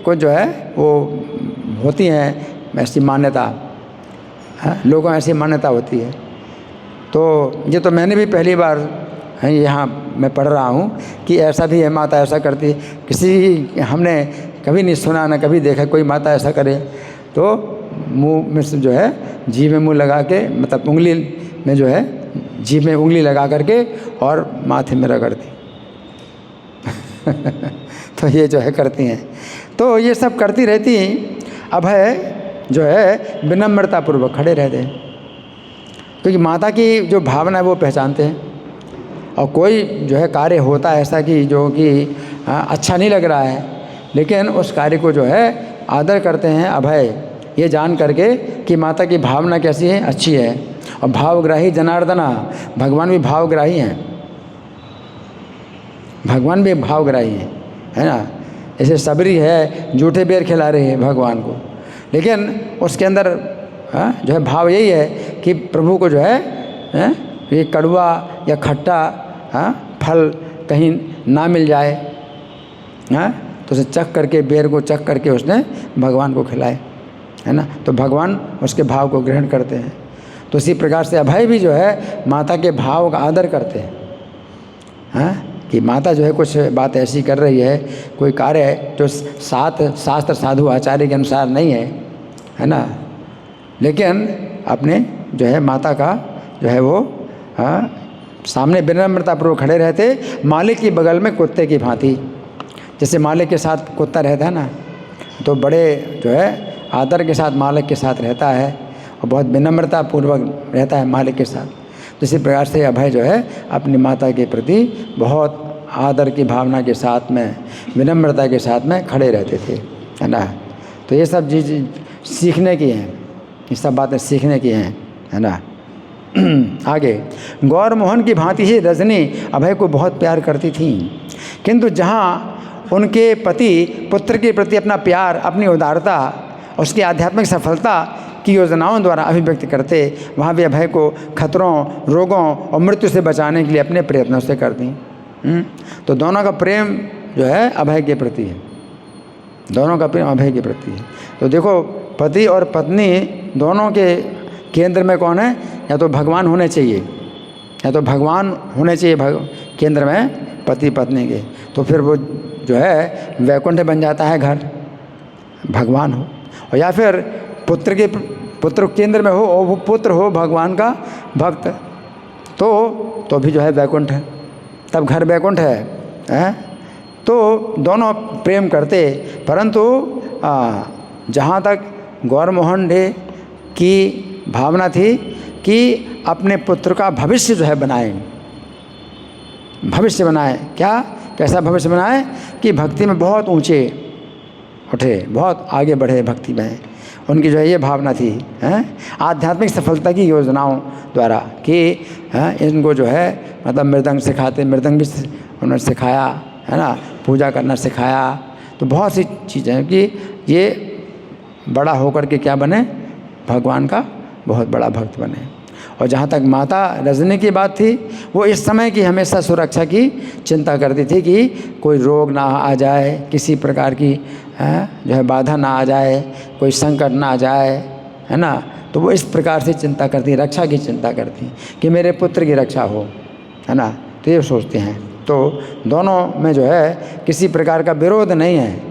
Speaker 1: कुछ जो है वो होती हैं ऐसी मान्यता, लोगों ऐसी मान्यता होती है। तो ये तो मैंने भी पहली बार यहाँ मैं पढ़ रहा हूँ कि ऐसा भी है, माता ऐसा करती है। किसी हमने कभी नहीं सुना, ना कभी देखा कोई माता ऐसा करे। तो मुंह में से जो है जीभ में मुंह लगा के, मतलब उंगली में जो है जीभ में उंगली लगा करके और माथे में रगड़ती। तो ये जो है करती हैं, तो ये सब करती रहती हैं। अब है जो है विनम्रतापूर्वक खड़े रहते हैं, क्योंकि माता की जो भावना है वो पहचानते हैं। और कोई जो है कार्य होता है ऐसा कि जो कि अच्छा नहीं लग रहा है, लेकिन उस कार्य को जो है आदर करते हैं अभय, ये जान करके कि माता की भावना कैसी है, अच्छी है। और भावग्राही जनार्दना, भगवान भी भावग्राही हैं, भगवान भी भावग्राही हैं, है ना। जैसे सबरी है, जूठे बेर खिला रही है भगवान को, लेकिन उसके अंदर जो है भाव यही है कि प्रभु को जो है ये कड़वा या खट्टा फल कहीं ना मिल जाए, तो उसे चख करके, बेर को चख करके उसने भगवान को खिलाए, है ना। तो भगवान उसके भाव को ग्रहण करते हैं। तो इसी प्रकार से अभय भी जो है माता के भाव का आदर करते हैं, कि माता जो है कुछ बात ऐसी कर रही है, कोई कार्य जो शास्त्र साधु आचार्य के अनुसार नहीं है ना, लेकिन अपने जो है माता का जो है वो सामने विनम्रतापूर्वक खड़े रहते, मालिक की बगल में कुत्ते की भांति। जैसे मालिक के साथ कुत्ता रहता है ना, तो बड़े जो है आदर के साथ मालिक के साथ रहता है और बहुत विनम्रतापूर्वक रहता है मालिक के साथ। इसी प्रकार से अभय जो है अपनी माता के प्रति बहुत आदर की भावना के साथ में, विनम्रता के साथ में खड़े रहते थे, है ना। तो ये सब चीज़ सीखने की हैं, ये सब बातें सीखने की हैं, है ना। आगे, गौर मोहन की भांति ही रजनी अभय को बहुत प्यार करती थी, किंतु जहाँ उनके पति पुत्र के प्रति अपना प्यार, अपनी उदारता, उसकी आध्यात्मिक सफलता की योजनाओं द्वारा अभिव्यक्त करते, वहाँ भी अभय को खतरों, रोगों और मृत्यु से बचाने के लिए अपने प्रयत्नों से करती। तो दोनों का प्रेम जो है अभय के प्रति है, दोनों का प्रेम अभय के प्रति है। तो देखो, पति और पत्नी दोनों के केंद्र में कौन है? या तो भगवान होने चाहिए, या तो भगवान होने चाहिए केंद्र में पति पत्नी के, तो फिर वो जो है वैकुंठ बन जाता है घर, भगवान हो। और या फिर पुत्र केंद्र में हो और वो पुत्र हो भगवान का भक्त, तो भी जो है वैकुंठ है, तब घर वैकुंठ है। तो दोनों प्रेम करते, परंतु जहाँ तक गौर मोहन डे की भावना थी कि अपने पुत्र का भविष्य जो है बनाए, भविष्य बनाए। क्या, कैसा भविष्य बनाए? कि भक्ति में बहुत ऊंचे उठे, बहुत आगे बढ़े भक्ति में। उनकी जो है ये भावना थी, आध्यात्मिक सफलता की योजनाओं द्वारा, कि इनको जो है मतलब मृदंग सिखाते, मृदंग भी उन्होंने सिखाया, है ना, पूजा करना सिखाया। तो बहुत सी चीज़ें कि ये बड़ा होकर के क्या बने? भगवान का बहुत बड़ा भक्त बने। और जहाँ तक माता रजनी की बात थी, वो इस समय की हमेशा सुरक्षा की चिंता करती थी कि कोई रोग ना आ जाए, किसी प्रकार की जो है बाधा ना आ जाए, कोई संकट ना आ जाए, है ना। तो वो इस प्रकार से चिंता करती, रक्षा की चिंता करती कि मेरे पुत्र की रक्षा हो, है ना। तो ये सोचते हैं। तो दोनों में जो है किसी प्रकार का विरोध नहीं है।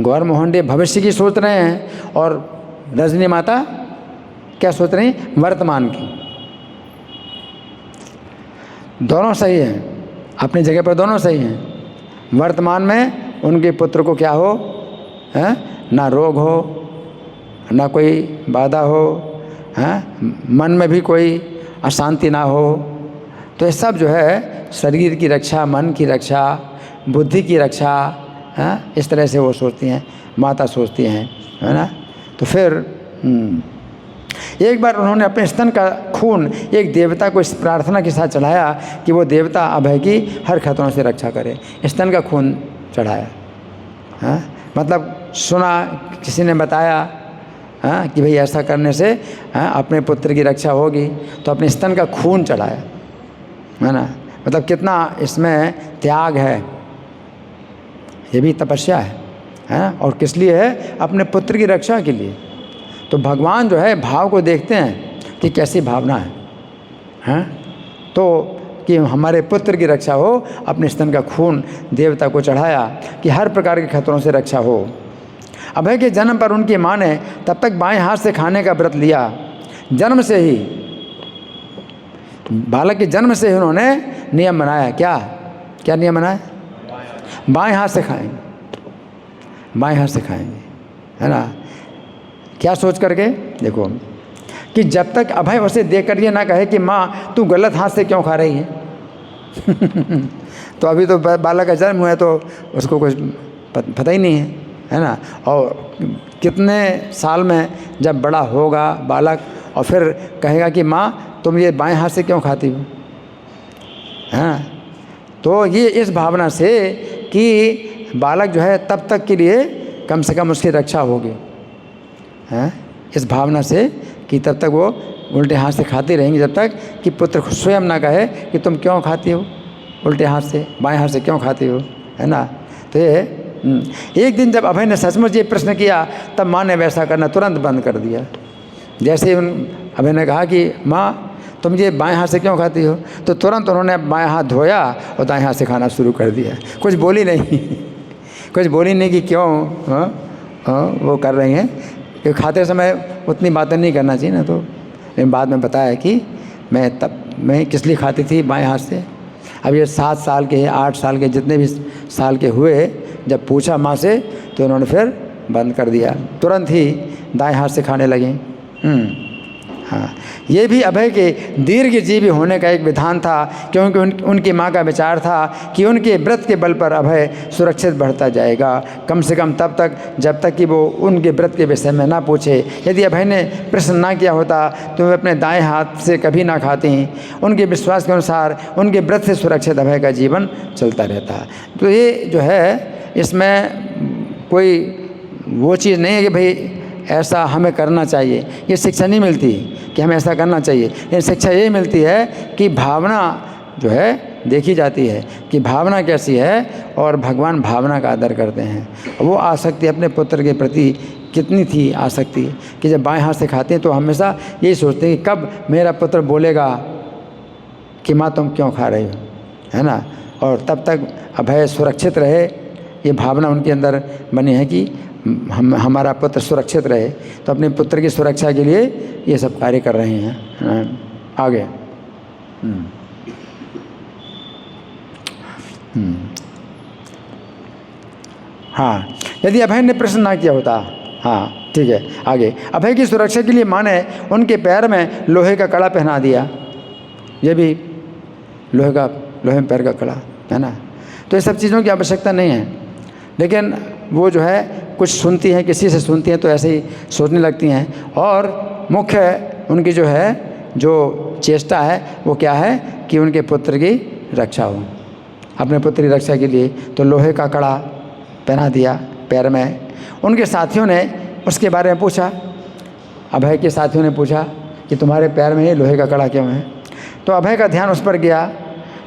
Speaker 1: गौर मोहन डे भविष्य की सोच रहे हैं और रजनी माता क्या सोच रही? वर्तमान की। दोनों सही हैं, अपनी जगह पर दोनों सही हैं। वर्तमान में उनके पुत्र को क्या हो, ना रोग हो, ना कोई बाधा हो, मन में भी कोई अशांति ना हो। तो ये सब जो है शरीर की रक्षा, मन की रक्षा, बुद्धि की रक्षा, इस तरह से वो सोचती हैं, माता सोचती हैं, है ना। तो फिर एक बार उन्होंने अपने स्तन का खून एक देवता को इस प्रार्थना के साथ चढ़ाया कि वो देवता अभय की हर खतरों से रक्षा करे। स्तन का खून चढ़ाया, मतलब सुना, किसी ने बताया कि भाई ऐसा करने से अपने पुत्र की रक्षा होगी, तो अपने स्तन का खून चढ़ाया, है ना। मतलब कितना इसमें त्याग है, ये भी तपस्या है, और किस लिए है? अपने पुत्र की रक्षा के लिए। तो भगवान जो है भाव को देखते हैं कि कैसी भावना है, तो कि हमारे पुत्र की रक्षा हो, अपने स्तन का खून देवता को चढ़ाया कि हर प्रकार के खतरों से रक्षा हो। अभय के जन्म पर उनकी माँ ने तब तक बाएं हाथ से खाने का व्रत लिया। जन्म से ही, बालक के जन्म से ही उन्होंने नियम बनाया। क्या नियम बनाया? बाएं हाथ से खाएंगे, बाएं हाथ से खाएंगे, है ना। क्या सोच करके? देखो कि जब तक अभय उसे देख कर ये ना कहे कि माँ तू गलत हाथ से क्यों खा रही है। तो अभी तो बालक का जन्म हुआ है, तो उसको कुछ पता ही नहीं है ना। और कितने साल में जब बड़ा होगा बालक और फिर कहेगा कि माँ तुम ये बाएं हाथ से क्यों खाती हो, है। तो ये इस भावना से कि बालक जो है तब तक के लिए कम से कम उसकी रक्षा होगी, हैं, इस भावना से कि तब तक वो उल्टे हाथ से खाती रहेंगी जब तक कि पुत्र स्वयं ना कहे कि तुम क्यों खाती हो उल्टे हाथ से, बाएं हाथ से क्यों खाती हो, है ना। तो ये एक दिन जब अभय ने सचमुच ये प्रश्न किया तब माँ ने वैसा करना तुरंत बंद कर दिया। जैसे ही अभय ने कहा कि माँ तुम ये बाएं हाथ से क्यों खाती हो, तो तुरंत उन्होंने बाएं हाथ धोया और दाएं हाथ से खाना शुरू कर दिया। कुछ बोली नहीं कुछ बोली नहीं कि क्यों वो कर रही हैं, कि खाते समय उतनी बातें नहीं करना चाहिए ना। तो लेकिन बाद में बताया कि मैं किस लिए खाती थी बाएं हाथ से। अब ये 7 साल के 8 साल के जितने भी साल के हुए, जब पूछा माँ से तो उन्होंने फिर बंद कर दिया, तुरंत ही दाएं हाथ से खाने लगे। हाँ, ये भी अभय के दीर्घजीवी होने का एक विधान था, क्योंकि उनकी माँ का विचार था कि उनके व्रत के बल पर अभय सुरक्षित बढ़ता जाएगा, कम से कम तब तक जब तक कि वो उनके व्रत के विषय में ना पूछे। यदि अभय ने प्रश्न ना किया होता तो वे अपने दाएं हाथ से कभी ना खाती। उनके विश्वास के अनुसार उनके व्रत से सुरक्षित अभय का जीवन चलता रहता। तो ये जो है, इसमें कोई वो चीज़ नहीं है कि भाई ऐसा हमें करना चाहिए, ये शिक्षा नहीं मिलती कि हमें ऐसा करना चाहिए। लेकिन शिक्षा ये मिलती है कि भावना जो है देखी जाती है कि भावना कैसी है, और भगवान भावना का आदर करते हैं। वो आसक्ति अपने पुत्र के प्रति कितनी थी आसक्ति, कि जब बाएं हाथ से खाते हैं तो हमेशा यही सोचते हैं कि कब मेरा पुत्र बोलेगा कि माँ तुम क्यों खा रही हो, है ना। और तब तक अभय सुरक्षित रहे, ये भावना उनके अंदर बनी है कि हमारा पुत्र सुरक्षित रहे। तो अपने पुत्र की सुरक्षा के लिए ये सब कार्य कर रहे हैं। आगे हाँ, यदि अभय ने प्रश्न ना किया होता, हाँ ठीक है, आगे अभय की सुरक्षा के लिए माँ ने उनके पैर में लोहे का कड़ा पहना दिया। ये भी लोहे में पैर का कड़ा, है ना। तो ये सब चीज़ों की आवश्यकता नहीं है, लेकिन वो जो है कुछ सुनती हैं, किसी से सुनती हैं तो ऐसे ही सोचने लगती हैं। और मुख्य उनकी जो है जो चेष्टा है वो क्या है कि उनके पुत्र की रक्षा हो। अपने पुत्र की रक्षा के लिए तो लोहे का कड़ा पहना दिया पैर में। उनके साथियों ने उसके बारे में पूछा, अभय के साथियों ने पूछा कि तुम्हारे पैर में ये लोहे का कड़ा क्यों है। तो अभय का ध्यान उस पर गया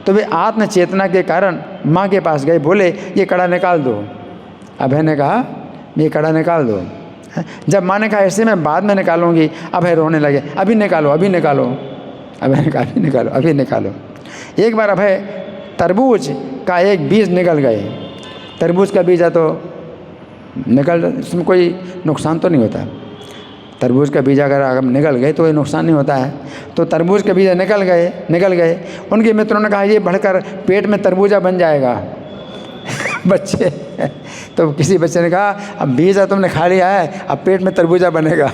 Speaker 1: तो वे आत्म चेतना के कारण माँ के पास गए, बोले ये कड़ा निकाल दो। अभय ने कहा ये कड़ा निकाल दो। जब माँ ने कहा ऐसे मैं बाद में निकालूंगी, अभय रोने लगे, अभी निकालो अभी निकालो। अभय ने कहा अभी निकालो अभी निकालो। एक बार अभय तरबूज का एक बीज निकल गए। तरबूज का बीज है तो निकल, इसमें कोई नुकसान तो नहीं होता। तरबूज का बीज अगर निकल गए तो कोई नुकसान नहीं होता है। तो तरबूज के बीज निकल गए। उनके मित्रों ने कहा ये बढ़कर पेट में तरबूजा बन जाएगा। बच्चे तो किसी बच्चे ने कहा अब बीज तुमने खा लिया है, अब पेट में तरबूजा बनेगा।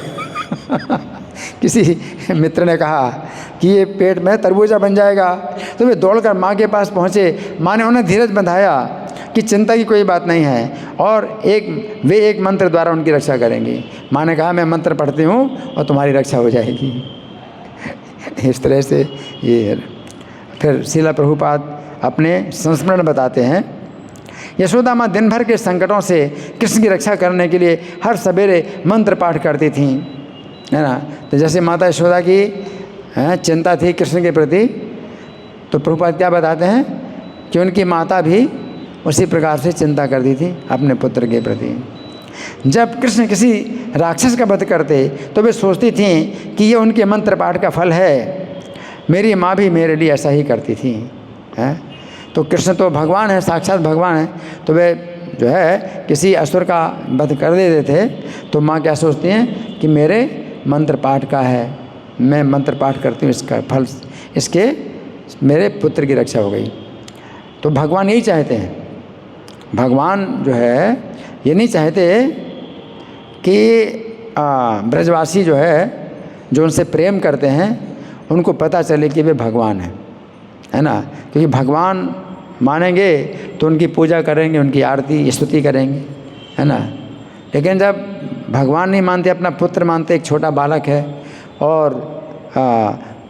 Speaker 1: किसी मित्र ने कहा कि ये पेट में तरबूजा बन जाएगा। तो वे दौड़कर माँ के पास पहुँचे। माँ ने उन्हें धीरज बंधाया कि चिंता की कोई बात नहीं है, और वे एक मंत्र द्वारा उनकी रक्षा करेंगी। माँ ने कहा मैं मंत्र पढ़ती हूँ और तुम्हारी रक्षा हो जाएगी। इस तरह से ये फिर श्रील प्रभुपाद अपने संस्मरण बताते हैं। यशोदा माँ दिन भर के संकटों से कृष्ण की रक्षा करने के लिए हर सवेरे मंत्र पाठ करती थीं, है ना। तो जैसे माता यशोदा की चिंता थी कृष्ण के प्रति, तो प्रभुपाद क्या बताते हैं कि उनकी माता भी उसी प्रकार से चिंता करती थी अपने पुत्र के प्रति। जब कृष्ण किसी राक्षस का वध करते तो वे सोचती थीं कि ये उनके मंत्र पाठ का फल है। मेरी माँ भी मेरे लिए ऐसा ही करती थी, हैं। तो कृष्ण तो भगवान है, साक्षात भगवान है, तो वे जो है किसी असुर का वध कर देते थे तो माँ क्या सोचती हैं कि मेरे मंत्र पाठ का है, मैं मंत्र पाठ करती हूँ, इसका फल इसके मेरे पुत्र की रक्षा हो गई। तो भगवान यही चाहते हैं। भगवान जो है ये नहीं चाहते कि ब्रजवासी जो है जो उनसे प्रेम करते हैं उनको पता चले कि वे भगवान हैं, है ना। क्योंकि भगवान मानेंगे तो उनकी पूजा करेंगे, उनकी आरती स्तुति करेंगे, है ना। लेकिन जब भगवान नहीं मानते, अपना पुत्र मानते, एक छोटा बालक है और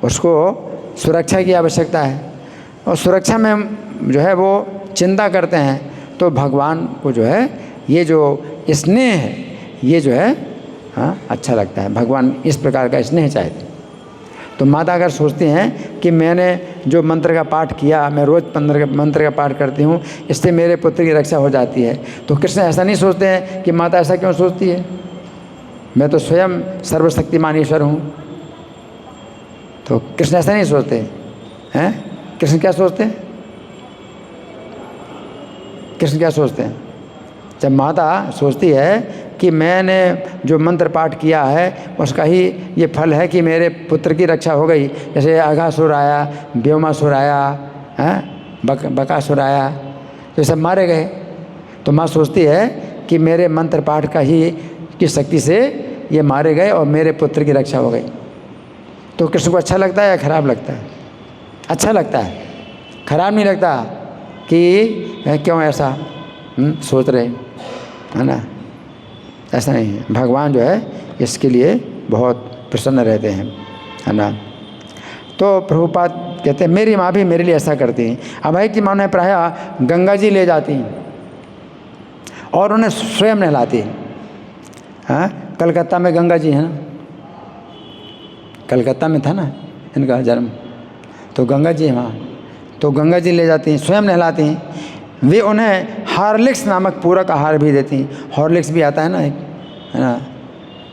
Speaker 1: उसको सुरक्षा की आवश्यकता है और सुरक्षा में जो है वो चिंता करते हैं, तो भगवान को जो है ये जो स्नेह है ये जो है अच्छा लगता है। भगवान इस प्रकार का स्नेह चाहते। तो माता अगर सोचती हैं कि मैंने जो मंत्र का पाठ किया, मैं रोज़ मंत्र का पाठ करती हूँ, इससे मेरे पुत्र की रक्षा हो जाती है, तो कृष्ण ऐसा नहीं सोचते हैं कि माता ऐसा क्यों सोचती है, मैं तो स्वयं सर्वशक्तिमान ईश्वर हूँ। तो कृष्ण ऐसा नहीं सोचते हैं। कृष्ण क्या सोचते हैं? कृष्ण क्या सोचते हैं? जब माता सोचती है कि मैंने जो मंत्र पाठ किया है उसका ही ये फल है कि मेरे पुत्र की रक्षा हो गई, जैसे अघासुर आया, व्योमासुर आया, बकासुर आया, तो सब मारे गए। तो माँ सोचती है कि मेरे मंत्र पाठ का ही की शक्ति से ये मारे गए और मेरे पुत्र की रक्षा हो गई। तो कृष्ण को अच्छा लगता है या खराब लगता है? अच्छा लगता है, खराब नहीं लगता कि क्यों ऐसा सोच रहे, है ना। ऐसा नहीं है। भगवान जो है इसके लिए बहुत प्रसन्न रहते हैं, है ना। तो प्रभुपाद कहते हैं मेरी माँ भी मेरे लिए ऐसा करती हैं। अभय की माँ ने प्रायः गंगा जी ले जाती और उन्हें स्वयं नहलाती। कलकत्ता में गंगा जी है ना, कलकत्ता में था ना इनका जन्म, तो गंगा जी है वहाँ, तो गंगा जी ले जाती हैं, स्वयं नहलाती हैं। वे उन्हें हॉर्लिक्स नामक पूरक आहार भी देती हैं। हॉर्लिक्स भी आता है ना एक, है ना,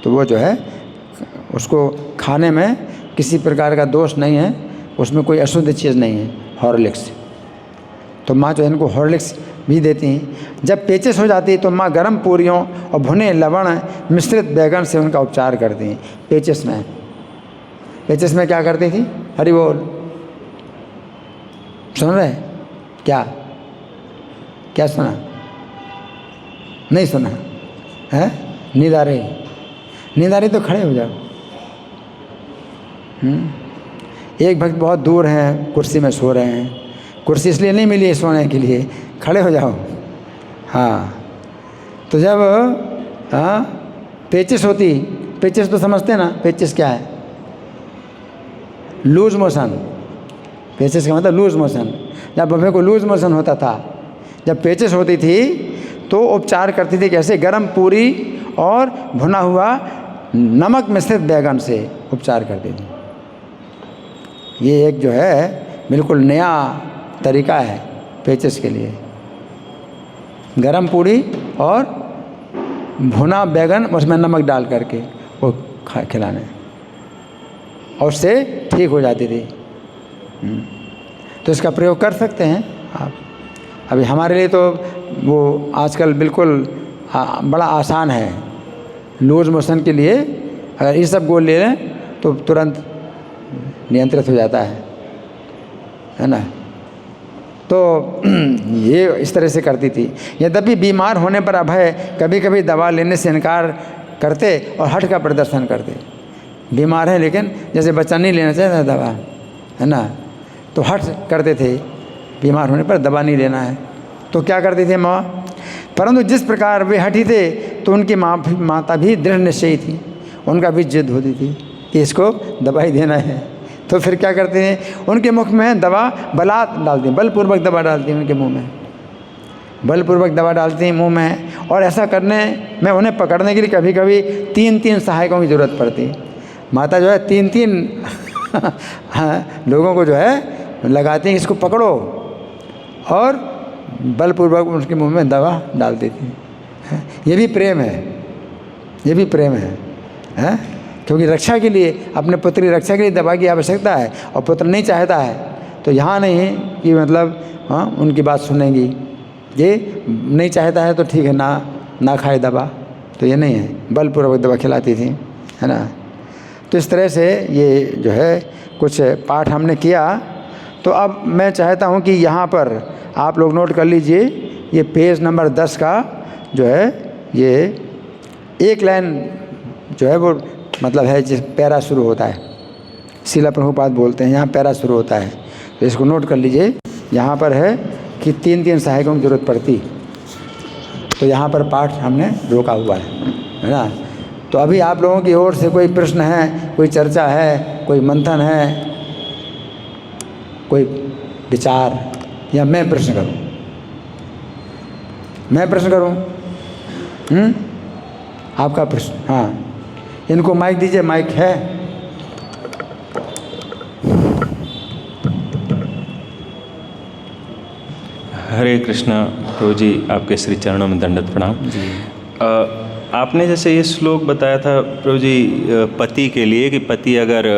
Speaker 1: तो वो जो है उसको खाने में किसी प्रकार का दोष नहीं है, उसमें कोई अशुद्ध चीज़ नहीं है हॉर्लिक्स। तो माँ जो है इनको हॉर्लिक्स भी देती हैं। जब पेचिश हो जाती है तो माँ गर्म पूरियों और भुने लवण मिश्रित बैगन से उनका उपचार करती हैं। पेचिश में क्या करती थी? हरि बोल, सुन रहे? क्या सुना? नहीं सुना है? नींद आ रही तो खड़े हो जाओ। एक भक्त बहुत दूर हैं, कुर्सी में सो रहे हैं, कुर्सी इसलिए नहीं मिली है सोने के लिए, खड़े हो जाओ। हाँ, तो जब पेचिश होती, पेचिश तो समझते ना, पेचिश क्या है? Loose motion. पेचिश का मतलब लूज मोशन। जब बब्बे को लूज मोशन होता था, जब पेचिश होती थी तो उपचार करती थी कैसे? गरम पूरी और भुना हुआ नमक मिश्रित बैगन से उपचार करती थी। ये एक जो है बिल्कुल नया तरीका है पेचिश के लिए। गरम पूरी और भुना बैगन उसमें नमक डाल करके वो खिलाने, और उससे ठीक हो जाती थी। तो इसका प्रयोग कर सकते हैं आप। अभी हमारे लिए तो वो आजकल बिल्कुल बड़ा आसान है। लूज मोशन के लिए अगर ये सब गोल ले लें तो तुरंत नियंत्रित हो जाता है ना। तो ये इस तरह से करती थी। यद्यपि बीमार होने पर अभय कभी कभी दवा लेने से इनकार करते और हठ का प्रदर्शन करते। बीमार है लेकिन जैसे बच्चा नहीं लेना चाहता दवा, है ना, तो हठ करते थे, बीमार होने पर दवा नहीं लेना है। तो क्या करती थी माँ? परंतु जिस प्रकार वे हठी थे तो उनकी माता भी दृढ़ निश्चयी थी, उनका भी जिद होती थी कि इसको दवाई देना है। तो फिर क्या करते हैं? उनके मुख में दवा बलात् डालती, बलपूर्वक दवा डालती हैं उनके मुंह में, बलपूर्वक दवा डालती हैं मुंह में। और ऐसा करने में उन्हें पकड़ने के लिए कभी कभी 3-3 सहायकों की ज़रूरत पड़ती। माता जो है 3-3 लोगों को जो है लगाती हैं, इसको पकड़ो, और बलपूर्वक उसके मुंह में दवा डाल देती हैं। ये भी प्रेम है, ये भी प्रेम है, क्योंकि रक्षा के लिए, अपने पुत्र की रक्षा के लिए दवा की आवश्यकता है, और पुत्र नहीं चाहता है तो यहाँ नहीं है कि मतलब उनकी बात सुनेंगी। ये नहीं चाहता है तो ठीक है, ना खाए दवा, तो ये नहीं है, बलपूर्वक दवा खिलाती थी, है ना। तो इस तरह से ये जो है कुछ पाठ हमने किया। तो अब मैं चाहता हूँ कि यहाँ पर आप लोग नोट कर लीजिए, ये पेज नंबर 10 का जो है ये एक लाइन जो है वो मतलब है जिस पैरा शुरू होता है, शिला प्रभुपाद बोलते हैं यहाँ पैरा शुरू होता है, तो इसको नोट कर लीजिए। यहाँ पर है कि 3-3 सहायकों की ज़रूरत पड़ती, तो यहाँ पर पाठ हमने रोका हुआ है ना। तो अभी आप लोगों की ओर से कोई प्रश्न है, कोई चर्चा है, कोई मंथन है, कोई विचार, या मैं प्रश्न करूं? मैं प्रश्न करूं? आपका प्रश्न? हाँ, इनको माइक दीजिए, माइक है?
Speaker 2: हरे कृष्णा प्रभु जी, आपके श्री चरणों में दंडवत प्रणाम जी। आपने जैसे ये श्लोक बताया था प्रभु जी पति के लिए कि पति अगर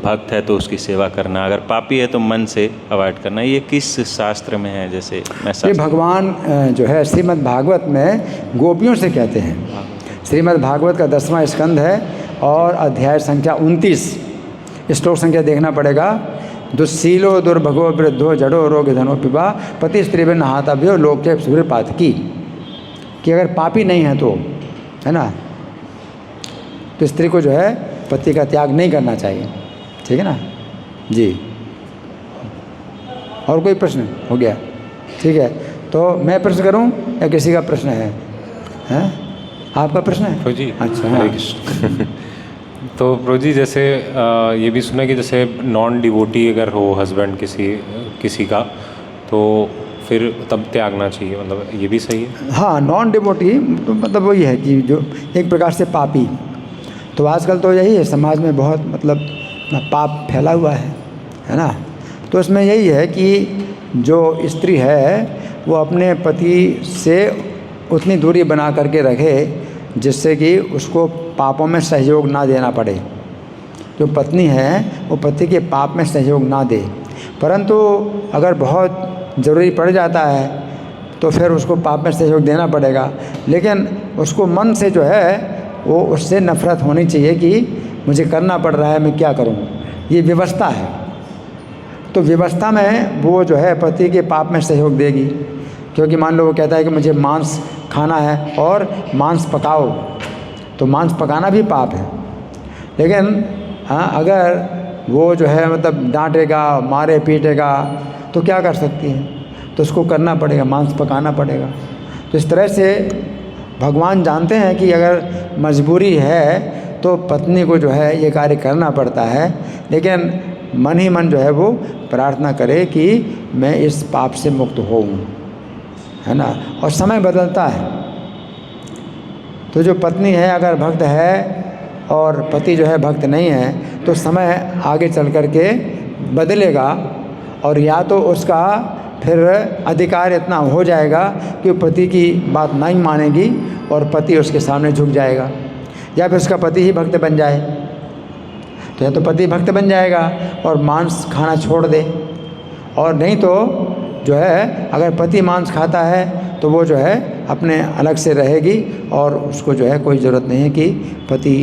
Speaker 2: भक्त है तो उसकी सेवा करना, अगर पापी है तो मन से अवॉइड करना, ये किस शास्त्र में है? जैसे मैं
Speaker 1: ये भगवान जो है श्रीमद् भागवत में गोपियों से कहते हैं। श्रीमद् भागवत का 10वां स्कंद है और अध्याय संख्या 29, श्लोक संख्या देखना पड़ेगा। दुस्सीलो दुर्भगो वृद्धो जड़ो रोग धनो पिबा पति स्त्री में नहातव्यो लोक के सूर्य पातकी, कि अगर पापी नहीं है तो, है ना, तो स्त्री को जो है पति का त्याग नहीं करना चाहिए। ठीक है ना जी। और कोई प्रश्न? हो गया, ठीक है। तो मैं प्रश्न करूं या किसी का प्रश्न है? हैं? आपका प्रश्न है?
Speaker 3: जी।
Speaker 1: अच्छा,
Speaker 3: हरे
Speaker 1: हाँ।
Speaker 3: कृष्ण। तो प्रभु जी जैसे ये भी सुना कि जैसे नॉन डिवोटी अगर हो हस्बैंड किसी का, तो फिर तब त्यागना चाहिए, मतलब ये भी सही है?
Speaker 1: हाँ, नॉन डिवोटी तो मतलब वही है कि जो एक प्रकार से पापी। तो आजकल तो यही है, समाज में बहुत मतलब पाप फैला हुआ है ना। तो इसमें यही है कि जो स्त्री है वो अपने पति से उतनी दूरी बना करके रखे जिससे कि उसको पापों में सहयोग ना देना पड़े। जो पत्नी है वो पति के पाप में सहयोग ना दे, परंतु अगर बहुत ज़रूरी पड़ जाता है तो फिर उसको पाप में सहयोग देना पड़ेगा। लेकिन उसको मन से जो है वो उससे नफ़रत होनी चाहिए कि मुझे करना पड़ रहा है, मैं क्या करूं। ये व्यवस्था है। तो व्यवस्था में वो जो है पति के पाप में सहयोग देगी, क्योंकि मान लो वो कहता है कि मुझे मांस खाना है और मांस पकाओ, तो मांस पकाना भी पाप है। लेकिन हाँ, अगर वो जो है मतलब डांटेगा, मारे पीटेगा तो क्या कर सकती है, तो उसको करना पड़ेगा, मांस पकाना पड़ेगा। तो इस तरह से भगवान जानते हैं कि अगर मजबूरी है तो पत्नी को जो है ये कार्य करना पड़ता है, लेकिन मन ही मन जो है वो प्रार्थना करे कि मैं इस पाप से मुक्त होऊं, है ना। और समय बदलता है, तो जो पत्नी है अगर भक्त है और पति जो है भक्त नहीं है तो समय आगे चल कर के बदलेगा, और या तो उसका फिर अधिकार इतना हो जाएगा कि पति की बात नहीं मानेगी और पति उसके सामने झुक जाएगा, या फिर उसका पति ही भक्त बन जाए। तो या तो पति भक्त बन जाएगा और मांस खाना छोड़ दे, और नहीं तो जो है अगर पति मांस खाता है तो वो जो है अपने अलग से रहेगी और उसको जो है कोई ज़रूरत नहीं है कि पति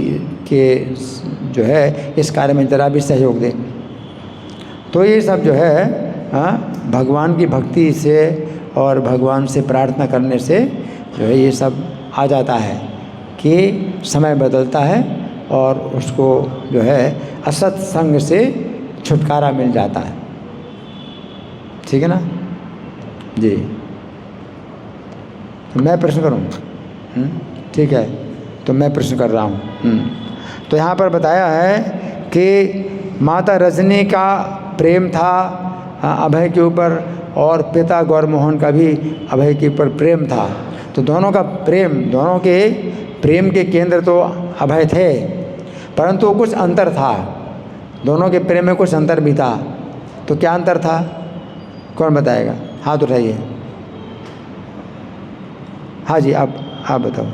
Speaker 1: के जो है इस कार्य में ज़रा भी सहयोग दे। तो ये सब जो है भगवान की भक्ति से और भगवान से प्रार्थना करने से जो है ये सब आ जाता है कि समय बदलता है और उसको जो है असत संग से छुटकारा मिल जाता है। ठीक है ना जी। तो मैं प्रश्न करूँ? ठीक है, तो मैं प्रश्न कर रहा हूँ। तो यहाँ पर बताया है कि माता रजनी का प्रेम था अभय के ऊपर और पिता गौरमोहन का भी अभय के ऊपर प्रेम था। तो दोनों का प्रेम, दोनों के प्रेम के केंद्र तो अभय थे, परंतु कुछ अंतर था, दोनों के प्रेम में कुछ अंतर भी था। तो क्या अंतर था, कौन बताएगा? हाथ उठाइए। हाँ जी, आप बताओ।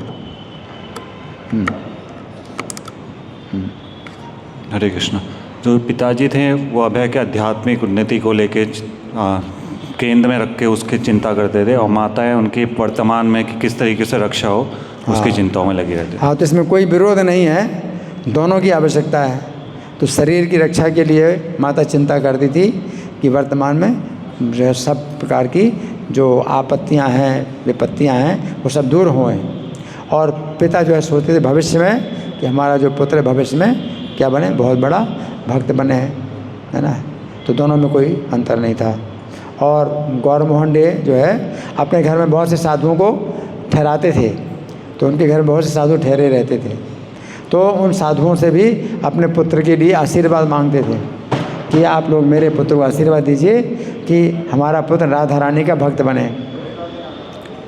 Speaker 4: हरे कृष्ण। जो पिताजी थे वो अभय के आध्यात्मिक उन्नति को लेके केंद्र में रख के उसकी चिंता करते थे, और माताएं उनकी वर्तमान में कि किस तरीके से रक्षा हो उसकी चिंताओं में लगी रहती थी।
Speaker 1: हाँ, तो इसमें कोई विरोध नहीं है, दोनों की आवश्यकता है। तो शरीर की रक्षा के लिए माता चिंता करती थी कि वर्तमान में जो है सब प्रकार की जो आपत्तियां हैं, विपत्तियां हैं, वो सब दूर हों। और पिता जो है सोचते थे भविष्य में कि हमारा जो पुत्र भविष्य में क्या बने, बहुत बड़ा भक्त बने, है ना। तो दोनों में कोई अंतर नहीं था। और गौरमोहन डे जो है अपने घर में बहुत से साधुओं को ठहराते थे, तो उनके घर में बहुत से साधु ठहरे रहते थे। तो उन साधुओं से भी अपने पुत्र के लिए आशीर्वाद मांगते थे कि आप लोग मेरे पुत्र को आशीर्वाद दीजिए कि हमारा पुत्र राधा रानी का भक्त बने।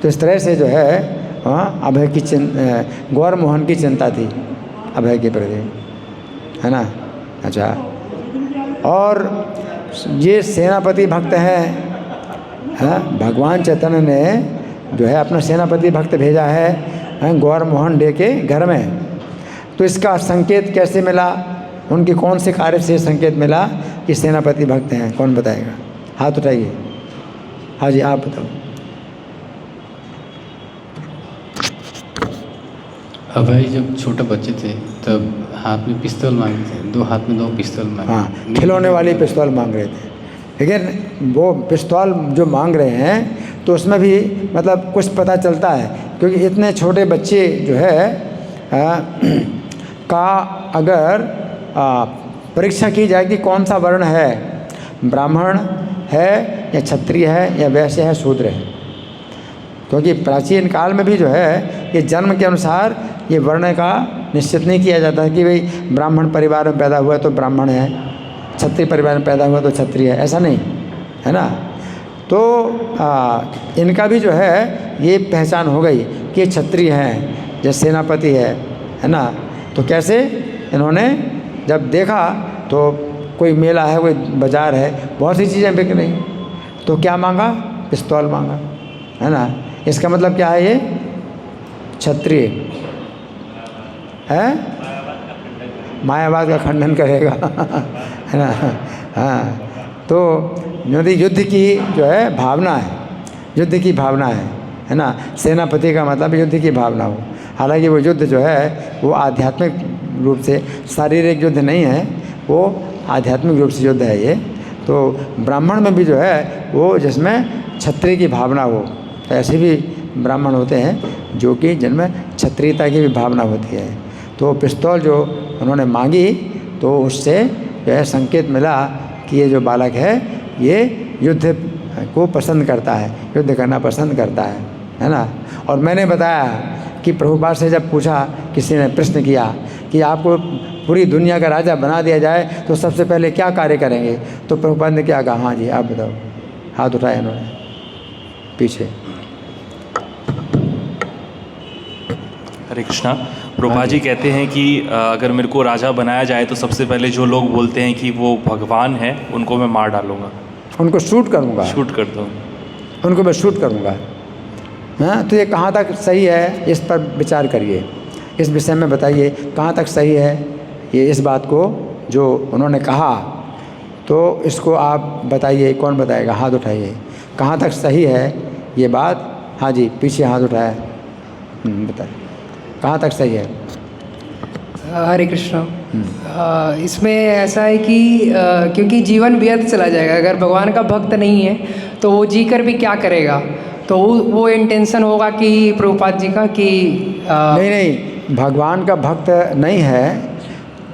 Speaker 1: तो इस तरह से जो है अभय की गौर मोहन की चिंता थी अभय के प्रति, है ना। अच्छा, और ये सेनापति भक्त हैं, भगवान चैतन्य ने जो है अपना सेनापति भक्त भेजा है गौर मोहन डे के घर में। तो इसका संकेत कैसे मिला, उनके कौन से कार्य से संकेत मिला कि सेनापति भक्त हैं? कौन बताएगा? हाथ उठाइए। हाँ जी, आप बताओ।
Speaker 5: अभय जब छोटे बच्चे थे तब हाथ में पिस्तौल मांगे थे, 2 हाथ में 2 पिस्तौल मांगे।
Speaker 1: हाँ, खिलौने वाली पिस्तौल मांग रहे थे, लेकिन वो पिस्तौल जो मांग रहे हैं तो उसमें भी मतलब कुछ पता चलता है, क्योंकि इतने छोटे बच्चे जो है का अगर परीक्षा की जाए कि कौन सा वर्ण है, ब्राह्मण है या क्षत्रिय है या वैश्य है, शूद्र है, क्योंकि प्राचीन काल में भी जो है ये जन्म के अनुसार ये वर्ण का निश्चित नहीं किया जाता है कि भाई ब्राह्मण परिवार में पैदा हुआ तो ब्राह्मण है, क्षत्रिय परिवार में पैदा हुआ तो क्षत्रिय है, ऐसा नहीं है ना। तो इनका भी जो है ये पहचान हो गई कि क्षत्रिय हैं, जैसे सेनापति है ना। तो कैसे इन्होंने जब देखा तो कोई मेला है, कोई बाज़ार है, बहुत सी चीज़ें बिक रही, तो क्या मांगा? पिस्तौल मांगा, है ना। इसका मतलब क्या है? ये क्षत्रिय है, मायावाद का खंडन करेगा है ना। हाँ, तो यदि युद्ध की जो है भावना है, युद्ध की भावना है ना। सेनापति का मतलब युद्ध की भावना हो, हालांकि वो युद्ध जो है वो आध्यात्मिक रूप से, शारीरिक युद्ध नहीं है, वो आध्यात्मिक रूप से युद्ध है ये। तो ब्राह्मण में भी जो है वो जिसमें क्षत्रिय की भावना हो, तो ऐसे भी ब्राह्मण होते हैं जो कि जिनमें क्षत्रियता की भी भावना होती है। तो पिस्तौल जो उन्होंने मांगी तो उससे जो है संकेत मिला कि ये जो बालक है ये युद्ध को पसंद करता है, युद्ध करना पसंद करता है ना। और मैंने बताया कि प्रभुपाद से जब पूछा, किसी ने प्रश्न किया कि आपको पूरी दुनिया का राजा बना दिया जाए तो सबसे पहले क्या कार्य करेंगे, तो प्रभुपाद ने क्या कहा? हाँ जी, आप बताओ। हाथ उठाए इन्होंने पीछे।
Speaker 6: हरे कृष्णा। प्रभुपाद जी कहते हैं कि अगर मेरे को राजा बनाया जाए तो सबसे पहले जो लोग बोलते हैं कि वो भगवान है उनको मैं मार डालूंगा,
Speaker 1: उनको शूट करूँगा,
Speaker 6: शूट कर दूँ,
Speaker 1: उनको मैं शूट करूँगा। हाँ, तो ये कहाँ तक सही है, इस पर विचार करिए, इस विषय में बताइए कहाँ तक सही है ये, इस बात को जो उन्होंने कहा, तो इसको आप बताइए। कौन बताएगा? हाथ उठाइए। कहाँ तक सही है ये बात? हाँ जी, पीछे हाथ उठाया, बताइए कहाँ तक सही है?
Speaker 7: हरे कृष्ण। इसमें ऐसा है कि क्योंकि जीवन व्यर्थ चला जाएगा, अगर भगवान का भक्त नहीं है तो वो जी कर भी क्या करेगा। तो वो इंटेंशन होगा कि प्रभुपाद जी का कि
Speaker 1: नहीं, भगवान का भक्त नहीं है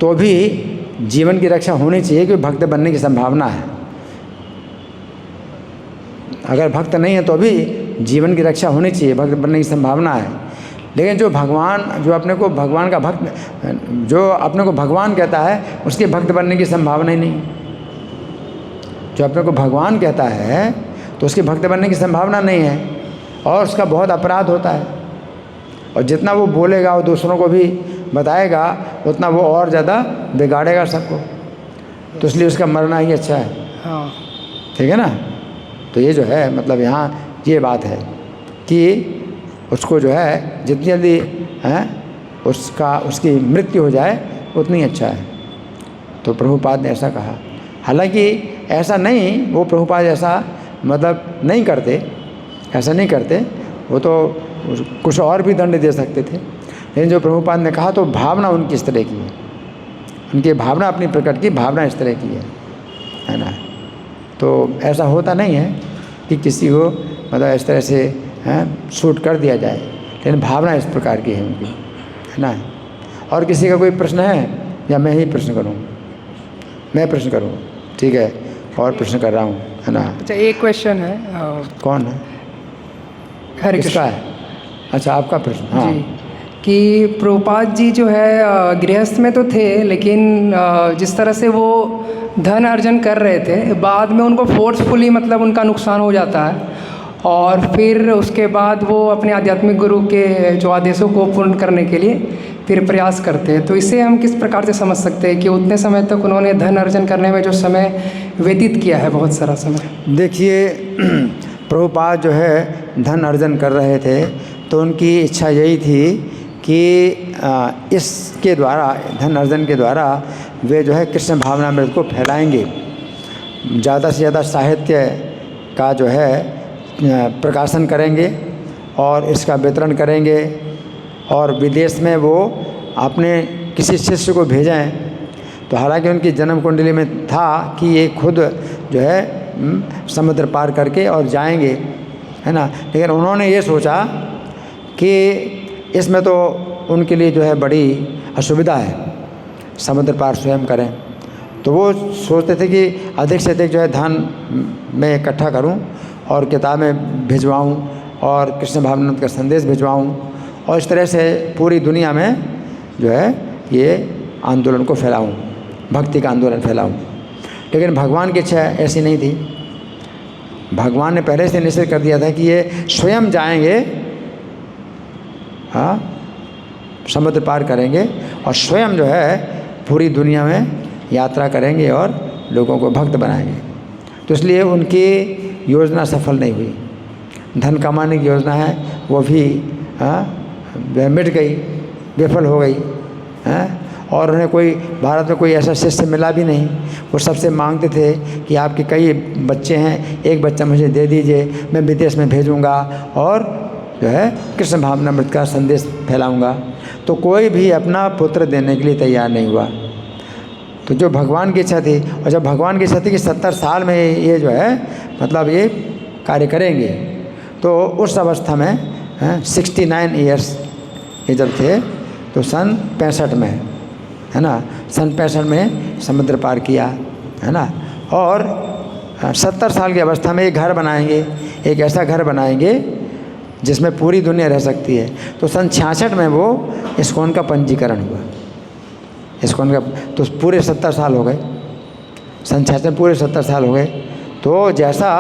Speaker 1: तो भी जीवन की रक्षा होनी चाहिए, क्योंकि भक्त बनने की संभावना है। अगर भक्त नहीं है तो भी जीवन की रक्षा होनी चाहिए, भक्त बनने की संभावना है। लेकिन जो भगवान, जो अपने को भगवान का भक्त, जो अपने को भगवान कहता है, उसके भक्त बनने की संभावना ही नहीं। जो अपने को भगवान कहता है तो उसके भक्त बनने की संभावना नहीं है, और उसका बहुत अपराध होता है। और जितना वो बोलेगा और दूसरों को भी बताएगा उतना वो और ज़्यादा बिगाड़ेगा सबको, तो इसलिए उसका मरना ही अच्छा है।
Speaker 7: हाँ,
Speaker 1: ठीक है ना। तो ये जो है मतलब यहाँ ये बात है कि उसको जो है जितनी जल्दी उसकी मृत्यु हो जाए उतनी अच्छा है। तो प्रभुपाद ने ऐसा कहा। हालांकि ऐसा नहीं, वो प्रभुपाद ऐसा मतलब नहीं करते, ऐसा नहीं करते, वो तो कुछ और भी दंड दे सकते थे। लेकिन जो प्रभुपाद ने कहा तो भावना उनकी इस तरह की है, उनकी भावना अपनी प्रकट की भावना इस तरह की है ना। तो ऐसा होता नहीं है कि किसी को मतलब इस तरह से शूट कर दिया जाए, लेकिन भावना इस प्रकार की है उनकी, है ना। और किसी का कोई प्रश्न है या मैं ही प्रश्न करूँ? मैं प्रश्न करूँ, ठीक है, और प्रश्न कर रहा हूँ, है ना।
Speaker 7: अच्छा, एक क्वेश्चन है।
Speaker 1: कौन है?
Speaker 7: हरे
Speaker 1: किसका
Speaker 7: कृष्ण।
Speaker 1: है? अच्छा, आपका प्रश्न। हाँ
Speaker 7: जी, कि प्रभुपाद जी जो है गृहस्थ में तो थे, लेकिन जिस तरह से वो धन अर्जन कर रहे थे, बाद में उनको फोर्सफुली मतलब उनका नुकसान हो जाता है, और फिर उसके बाद वो अपने आध्यात्मिक गुरु के जो आदेशों को पूर्ण करने के लिए फिर प्रयास करते हैं। तो इसे हम किस प्रकार से समझ सकते हैं कि उतने समय तक उन्होंने धन अर्जन करने में जो समय व्यतीत किया है, बहुत सारा समय।
Speaker 1: देखिए प्रभुपाद जो है धन अर्जन कर रहे थे तो उनकी इच्छा यही थी कि इसके द्वारा, धन अर्जन के द्वारा वे जो है कृष्ण भावनामृत को फैलाएंगे, ज़्यादा से ज़्यादा साहित्य का जो है प्रकाशन करेंगे और इसका वितरण करेंगे और विदेश में वो अपने किसी शिष्य को भेजें। तो हालांकि उनकी जन्म कुंडली में था कि ये खुद जो है समुद्र पार करके और जाएंगे, है ना, लेकिन उन्होंने ये सोचा कि इसमें तो उनके लिए जो है बड़ी असुविधा है, समुद्र पार स्वयं करें। तो वो सोचते थे कि अधिक से अधिक जो है धन मैं इकट्ठा करूं और किताबें भिजवाऊं और कृष्ण भावनामृत का संदेश भिजवाऊं और इस तरह से पूरी दुनिया में जो है ये आंदोलन को फैलाऊं, भक्ति का आंदोलन फैलाऊं। लेकिन भगवान की इच्छा ऐसी नहीं थी। भगवान ने पहले से निश्चित कर दिया था कि ये स्वयं जाएंगे, हाँ, समुद्र पार करेंगे और स्वयं जो है पूरी दुनिया में यात्रा करेंगे और लोगों को भक्त बनाएंगे। तो इसलिए उनकी योजना सफल नहीं हुई। धन कमाने की योजना है वो भी मिट गई, विफल हो गई, और उन्हें कोई भारत में कोई ऐसा शिष्य मिला भी नहीं। वो सबसे मांगते थे कि आपके कई बच्चे हैं, एक बच्चा मुझे दे दीजिए, मैं विदेश में भेजूँगा और जो है कृष्ण भावनामृत का संदेश फैलाऊँगा। तो कोई भी अपना पुत्र देने के लिए तैयार नहीं हुआ। तो जो भगवान की इच्छा थी, और जब भगवान की इच्छा थी कि 70 साल में ये जो है मतलब ये कार्य करेंगे, तो उस अवस्था में 69 ईयर्स ये जब थे तो सन 65 में, है ना, सन 65 में समुद्र पार किया, है ना, और 70 साल की अवस्था में एक घर बनाएंगे, एक ऐसा घर बनाएंगे जिसमें पूरी दुनिया रह सकती है। तो सन 66 में वो इस्कॉन का पंजीकरण हुआ। इस्कॉन का तो पूरे 70 साल हो गए, सन 66 में पूरे 70 साल हो गए। तो जैसा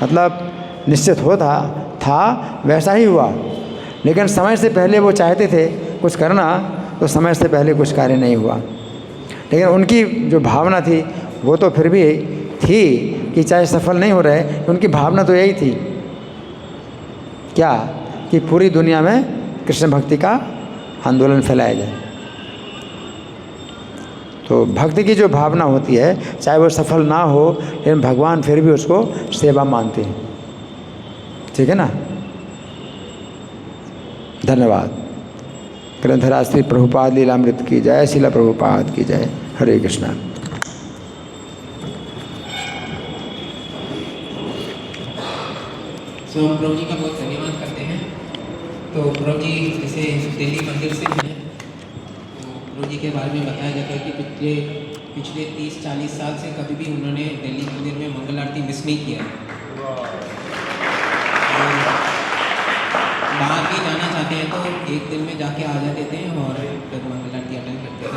Speaker 1: मतलब निश्चित होता था वैसा ही हुआ। लेकिन समय से पहले वो चाहते थे कुछ करना, तो समय से पहले कुछ कार्य नहीं हुआ। लेकिन उनकी जो भावना थी वो तो फिर भी थी कि चाहे सफल नहीं हो रहे, उनकी भावना तो यही थी क्या कि पूरी दुनिया में कृष्ण भक्ति का आंदोलन फैलाया जाए। तो भक्ति की जो भावना होती है, चाहे वो सफल ना हो, लेकिन भगवान फिर भी उसको सेवा मानते हैं। ठीक है ना। धन्यवाद। ग्रंथराज श्री प्रभुपाद लीलामृत की जय, शिला प्रभुपाद की जय। हरे कृष्णा।
Speaker 8: तो हम प्रभु जी का बहुत धन्यवाद करते हैं। तो प्रभु जी जैसे दिल्ली मंदिर से हैं, तो प्रभु जी के बारे में बताया जाता है कि पिछले 30-40 साल से कभी भी उन्होंने दिल्ली मंदिर में मंगल आरती मिस नहीं किया। बाहर भी जाना चाहते हैं तो एक दिन में जाके आ जाते थे और फिर मंगल आरती अटेंड करते थे।